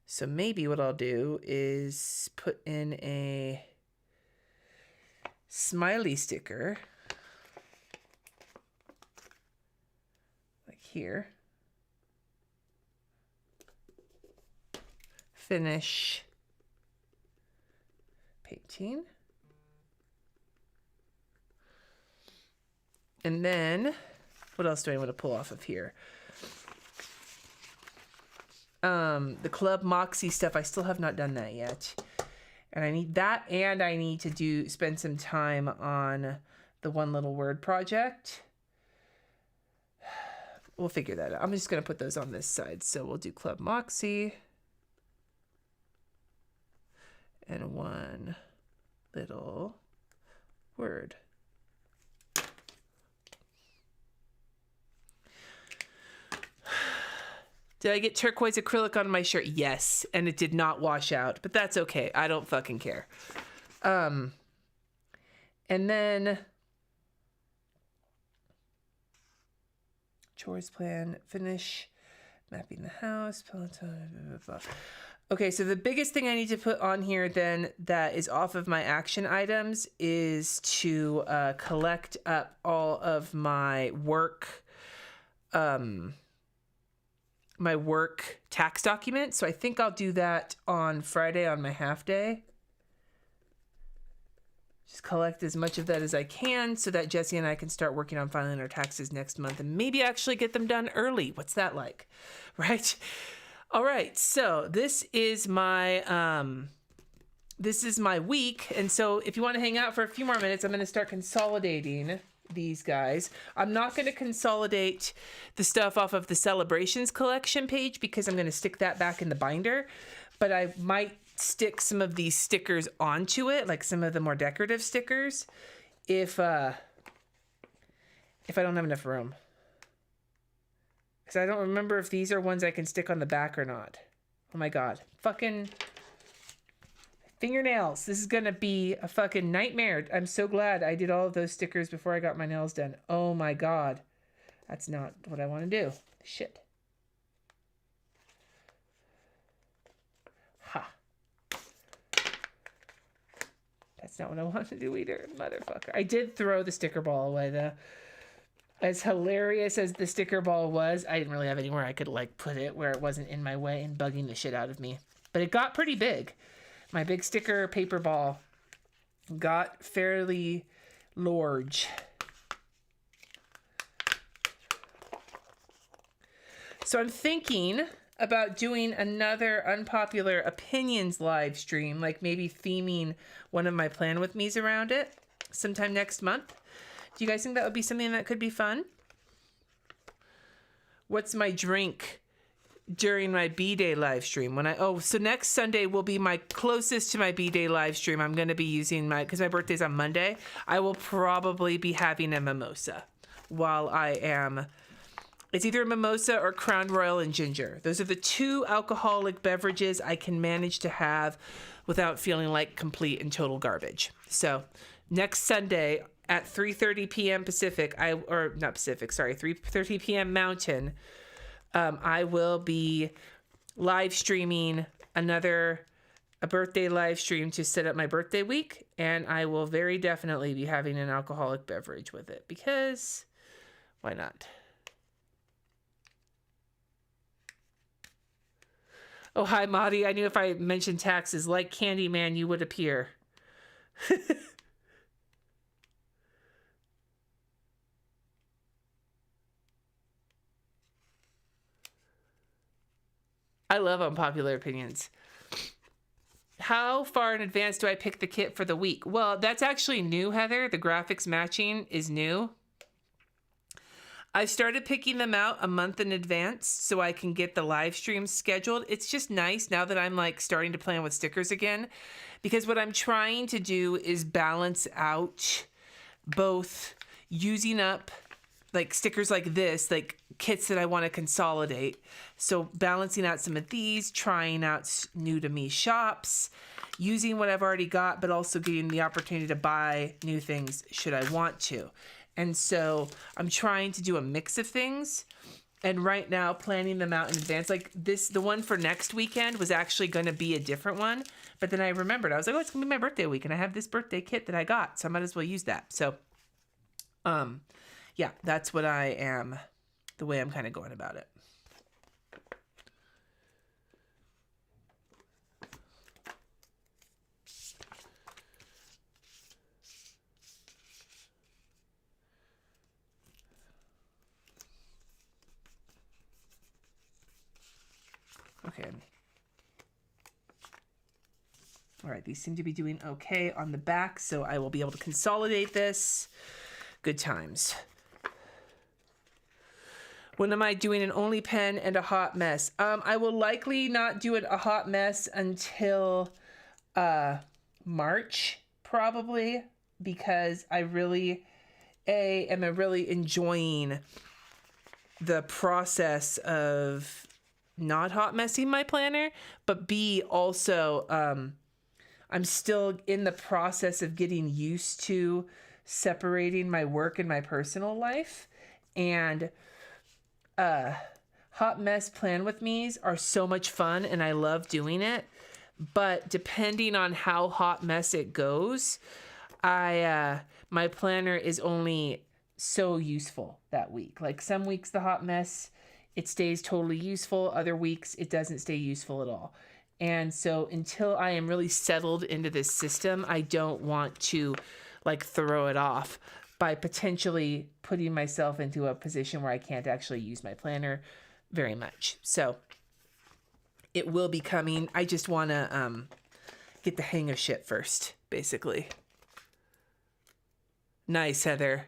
So maybe what I'll do is put in a smiley sticker, like here. Finish painting. And then, what else do I want to pull off of here? The Club Moxie stuff, I still have not done that yet. And I need that, and I need to spend some time on the One Little Word project. We'll figure that out. I'm just going to put those on this side. So we'll do Club Moxie. And One Little Word. Did I get turquoise acrylic on my shirt? Yes, and it did not wash out, but that's okay. I don't fucking care. And then chores plan, finish, mapping the house, Peloton, blah, blah, blah. Okay, so the biggest thing I need to put on here then that is off of my action items is to collect up all of my work tax documents. So I think I'll do that on Friday on my half day. Just collect as much of that as I can so that Jesse and I can start working on filing our taxes next month and maybe actually get them done early. What's that like? Right? All right. So this is my week. And so if you want to hang out for a few more minutes, I'm going to start consolidating these guys. I'm not going to consolidate the stuff off of the Celebrations collection page because I'm going to stick that back in the binder, but I might stick some of these stickers onto it, like some of the more decorative stickers, if I don't have enough room. Because I don't remember if these are ones I can stick on the back or not. Oh my god. Fucking fingernails. This is going to be a fucking nightmare. I'm so glad I did all of those stickers before I got my nails done. Oh my god. That's not what I want to do. Shit. Ha. That's not what I want to do either, motherfucker. I did throw the sticker ball away though. As hilarious as the sticker ball was, I didn't really have anywhere I could like put it where it wasn't in my way and bugging the shit out of me. But it got pretty big. My big sticker paper ball got fairly large. So I'm thinking about doing another unpopular opinions live stream, like maybe theming one of my Plan With Me's around it sometime next month. Do you guys think that would be something that could be fun? What's my drink during my B-Day live stream? So next Sunday will be my closest to my B-Day live stream. I'm going to be using because my birthday's on Monday. I will probably be having a mimosa while I am. It's either a mimosa or Crown Royal and ginger. Those are the two alcoholic beverages I can manage to have without feeling like complete and total garbage. So next Sunday at 3:30 p.m. Pacific, 3:30 p.m. Mountain, I will be live streaming a birthday live stream to set up my birthday week, and I will very definitely be having an alcoholic beverage with it, because why not? Oh, hi, Madi. I knew if I mentioned taxes, like Candyman, you would appear. I love unpopular opinions. How far in advance do I pick the kit for the week? Well, that's actually new, Heather. The graphics matching is new. I started picking them out a month in advance so I can get the live streams scheduled. It's just nice now that I'm like starting to plan with stickers again, because what I'm trying to do is balance out both using up like stickers like this, like kits that I want to consolidate. So balancing out some of these, trying out new to me shops, using what I've already got, but also getting the opportunity to buy new things should I want to. And so I'm trying to do a mix of things. And right now, planning them out in advance. Like this, the one for next weekend was actually going to be a different one. But then I remembered, I was like, oh, it's going to be my birthday week. And I have this birthday kit that I got. So I might as well use that. So, yeah, that's what I am, the way I'm kind of going about it. Okay. All right, these seem to be doing okay on the back, so I will be able to consolidate this. Good times. When am I doing an only pen and a hot mess? I will likely not do it a hot mess until March, probably, because I really, am really enjoying the process of not hot messing my planner, but B, also, I'm still in the process of getting used to separating my work and my personal life. And hot mess plan with me's are so much fun and I love doing it. But depending on how hot mess it goes, my planner is only so useful that week. Like some weeks the hot mess, it stays totally useful. Other weeks it doesn't stay useful at all. And so until I am really settled into this system, I don't want to like throw it off by potentially putting myself into a position where I can't actually use my planner very much. So it will be coming. I just want to get the hang of shit first, basically. Nice, Heather.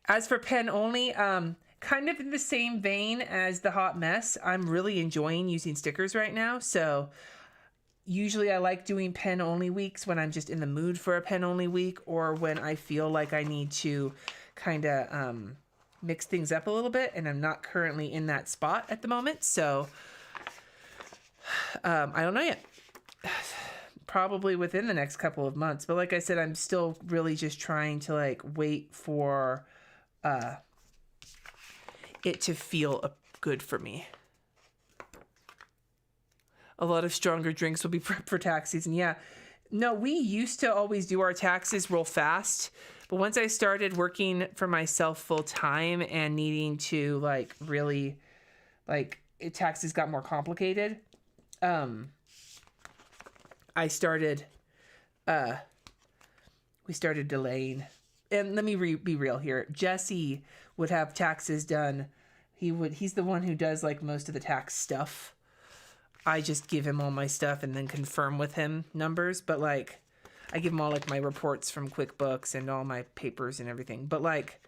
As for pen only, kind of in the same vein as the hot mess, I'm really enjoying using stickers right now. So usually I like doing pen only weeks when I'm just in the mood for a pen only week, or when I feel like I need to kind of mix things up a little bit, and I'm not currently in that spot at the moment. So I don't know yet. Probably within the next couple of months. But like I said, I'm still really just trying to like wait for it to feel good for me. A lot of stronger drinks will be prepped for tax season. Yeah. No, we used to always do our taxes real fast. But once I started working for myself full time and needing to like really taxes got more complicated. We started delaying. And let me be real here. Jesse would have taxes done. He's the one who does like most of the tax stuff. I just give him all my stuff and then confirm with him numbers. But like, I give him all like my reports from QuickBooks and all my papers and everything. But like,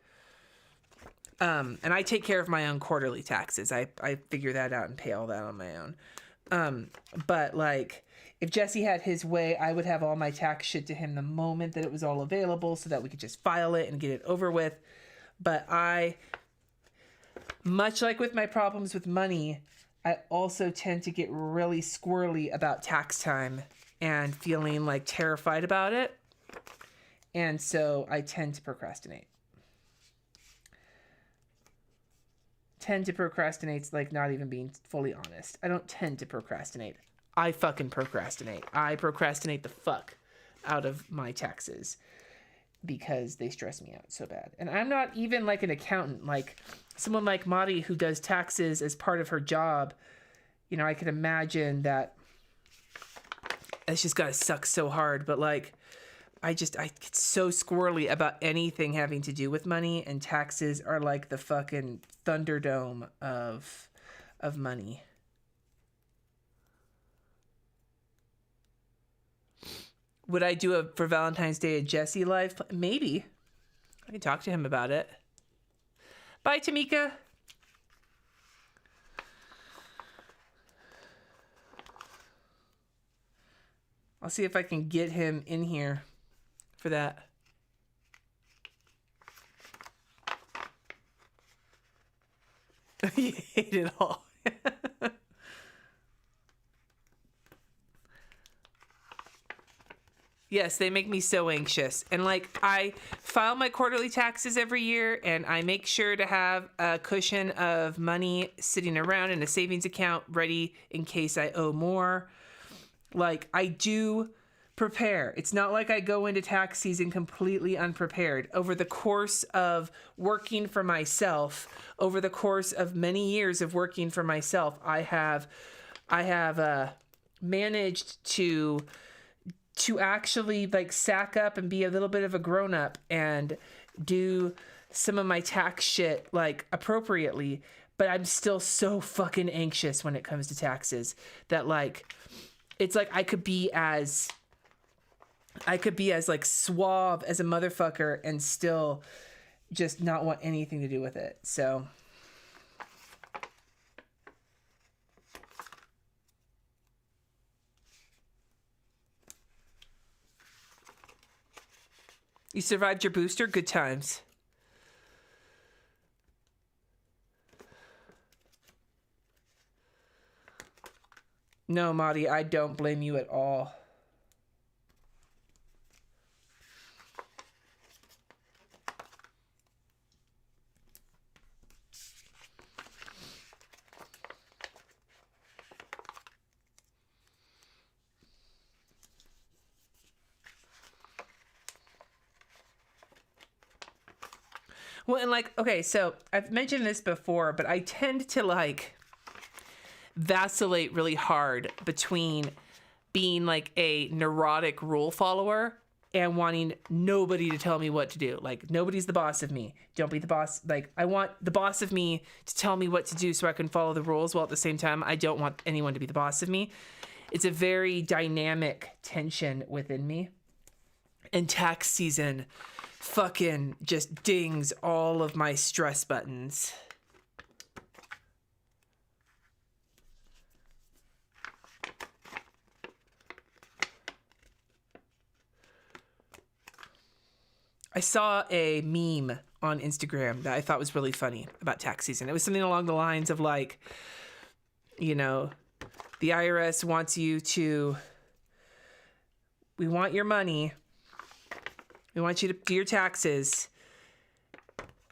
and I take care of my own quarterly taxes. I figure that out and pay all that on my own. But like, if Jesse had his way, I would have all my tax shit to him the moment that it was all available so that we could just file it and get it over with. But much like with my problems with money, I also tend to get really squirrely about tax time and feeling like terrified about it. And so I tend to procrastinate. Procrastinate's like not even being fully honest. I don't tend to procrastinate. I fucking procrastinate. I procrastinate the fuck out of my taxes because they stress me out so bad. And I'm not even like an accountant, like someone like Mari who does taxes as part of her job. You know, I can imagine that it's just gotta suck so hard, but like I get so squirrely about anything having to do with money, and taxes are like the fucking Thunderdome of money. Would I do for Valentine's Day a Jesse live? Maybe. I can talk to him about it. Bye, Tamika. I'll see if I can get him in here for that. You hate it all. Yes, they make me so anxious. And like I file my quarterly taxes every year, and I make sure to have a cushion of money sitting around in a savings account ready in case I owe more. Like I do prepare. It's not like I go into tax season completely unprepared. Over the course of working for myself, over the course of many years of working for myself, I have managed to actually like sack up and be a little bit of a grown up and do some of my tax shit like appropriately. But I'm still so fucking anxious when it comes to taxes that like, it's like I could be as like suave as a motherfucker and still just not want anything to do with it. So you survived your booster? Good times. No, Madi, I don't blame you at all. Well, and like, okay, so I've mentioned this before, but I tend to like vacillate really hard between being like a neurotic rule follower and wanting nobody to tell me what to do. Like, nobody's the boss of me. Don't be the boss. Like, I want the boss of me to tell me what to do so I can follow the rules, while at the same time, I don't want anyone to be the boss of me. It's a very dynamic tension within me. And tax season fucking just dings all of my stress buttons. I saw a meme on Instagram that I thought was really funny about tax season. It was something along the lines of like, you know, the IRS wants you to, we want your money. We want you to do your taxes.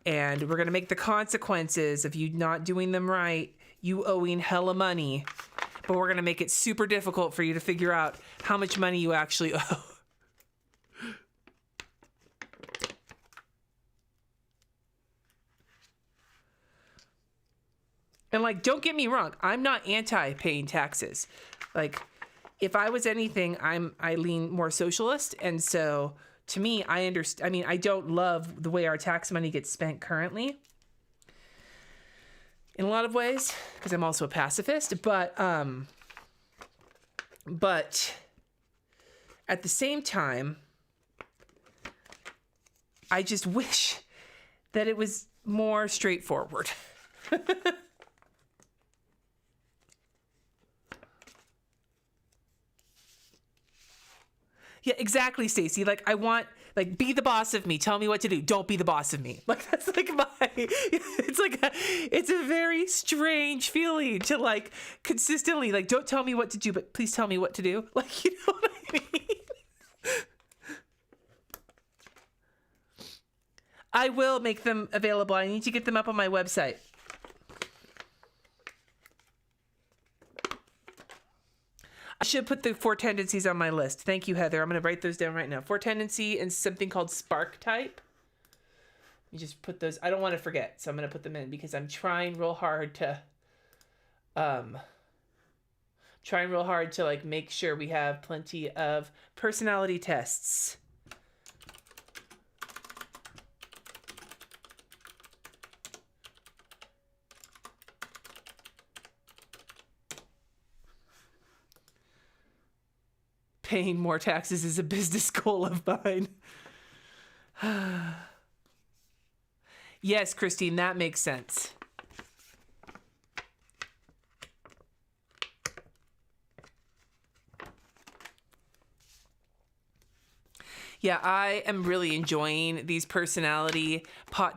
And we're going to make the consequences of you not doing them right, you owing hella money. But we're going to make it super difficult for you to figure out how much money you actually owe. And like, don't get me wrong, I'm not anti-paying taxes. Like, if I was anything, I lean more socialist, and so to me, I understand. I mean, I don't love the way our tax money gets spent currently, in a lot of ways, because I'm also a pacifist. But at the same time, I just wish that it was more straightforward. Yeah, exactly, Stacey. Like, I want, like, be the boss of me. Tell me what to do. Don't be the boss of me. Like, that's like it's a very strange feeling to like consistently, like, don't tell me what to do, but please tell me what to do. Like, you know what I mean? I will make them available. I need to get them up on my website. I should put the 4 tendencies on my list. Thank you, Heather. I'm going to write those down right now. 4 tendency and something called spark type. You just put those. I don't want to forget, so I'm going to put them in because I'm trying real hard to like make sure we have plenty of personality tests. Paying more taxes is a business goal of mine. Yes, Christine, that makes sense. Yeah, I am really enjoying these personality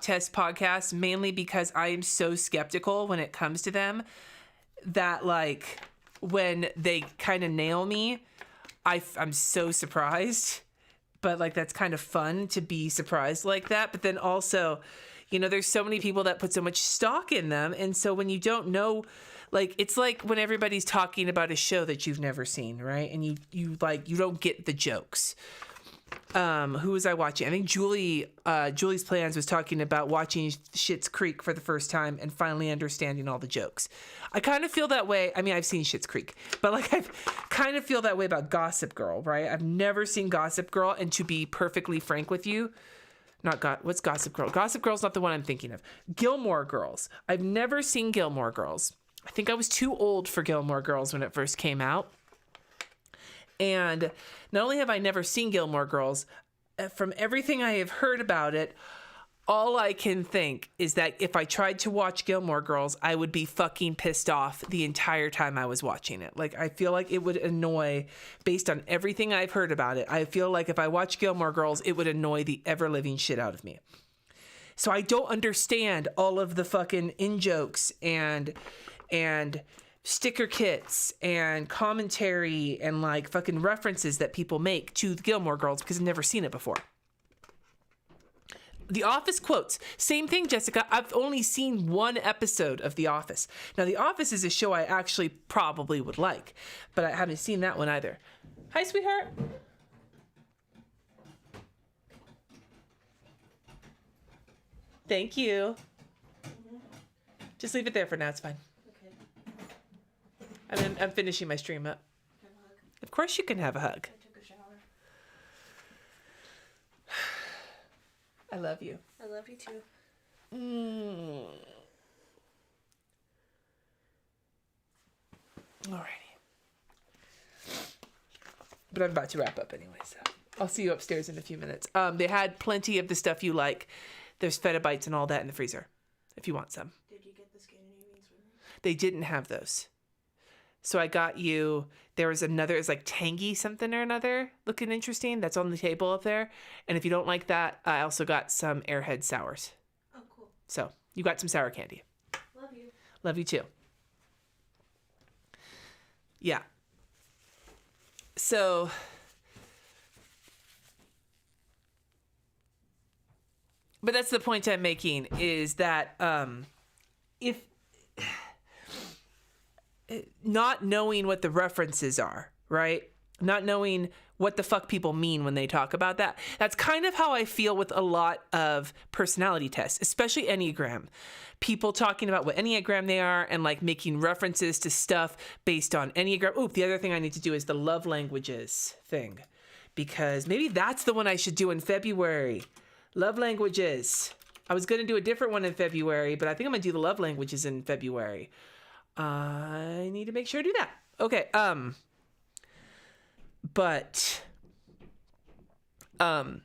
test podcasts, mainly because I am so skeptical when it comes to them that, like, when they kind of nail me, I'm so surprised. But, like, that's kind of fun to be surprised like that. But then also, you know, there's so many people that put so much stock in them. And so when you don't know, like, it's like when everybody's talking about a show that you've never seen, right? And you don't get the jokes. Who was I watching? I think Julie's Plans was talking about watching Schitt's Creek for the first time and finally understanding all the jokes. I kind of feel that way. I mean, I've seen Schitt's Creek, but like I kind of feel that way about Gossip Girl, right? I've never seen Gossip Girl, and to be perfectly frank with you, what's Gossip Girl? Gossip Girl's not the one I'm thinking of. Gilmore Girls. I've never seen Gilmore Girls. I think I was too old for Gilmore Girls when it first came out. And not only have I never seen Gilmore Girls, from everything I have heard about it, all I can think is that if I tried to watch Gilmore Girls, I would be fucking pissed off the entire time I was watching it. Like, I feel like it would annoy, based on everything I've heard about it, I feel like if I watched Gilmore Girls, it would annoy the ever-living shit out of me. So I don't understand all of the fucking in-jokes and sticker kits and commentary and like fucking references that people make to the Gilmore Girls because I've never seen it before. The Office quotes. Same thing, Jessica. I've only seen one episode of The Office. Now, The Office is a show I actually probably would like, but I haven't seen that one either. Hi, sweetheart. Thank you. Just leave it there for now. It's fine. I'm finishing my stream up. Have a hug? Of course you can have a hug. I took a shower. I love you. I love you too. Alrighty. But I'm about to wrap up anyway, so I'll see you upstairs in a few minutes. They had plenty of the stuff you like. There's feta bites and all that in the freezer, if you want some. Did you get the Scandinavian swimmers? They didn't have those. So I got you, there was another, it's like tangy something or another, looking interesting. That's on the table up there. And if you don't like that, I also got some Airhead sours. Oh, cool. So you got some sour candy. Love you. Love you too. Yeah. So but that's the point I'm making, is that if not knowing what the references are, right? Not knowing what the fuck people mean when they talk about that. That's kind of how I feel with a lot of personality tests, especially Enneagram. People talking about what Enneagram they are and like making references to stuff based on Enneagram. Ooh, the other thing I need to do is the love languages thing, because maybe that's the one I should do in February. Love languages. I was going to do a different one in February, but I think I'm going to do the love languages in February. I need to make sure to do that. Okay. But the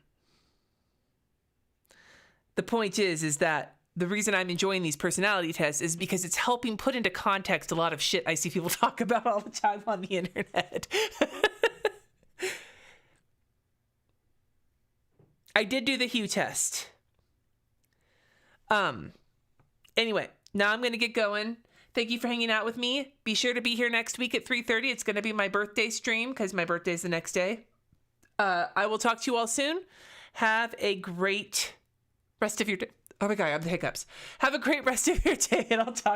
point is that the reason I'm enjoying these personality tests is because it's helping put into context a lot of shit I see people talk about all the time on the internet. I did do the Hue test. Anyway, now I'm going to get going. Thank you for hanging out with me. Be sure to be here next week at 3:30. It's going to be my birthday stream because my birthday is the next day. I will talk to you all soon. Have a great rest of your day. Oh my God, I have the hiccups. Have a great rest of your day, and I'll talk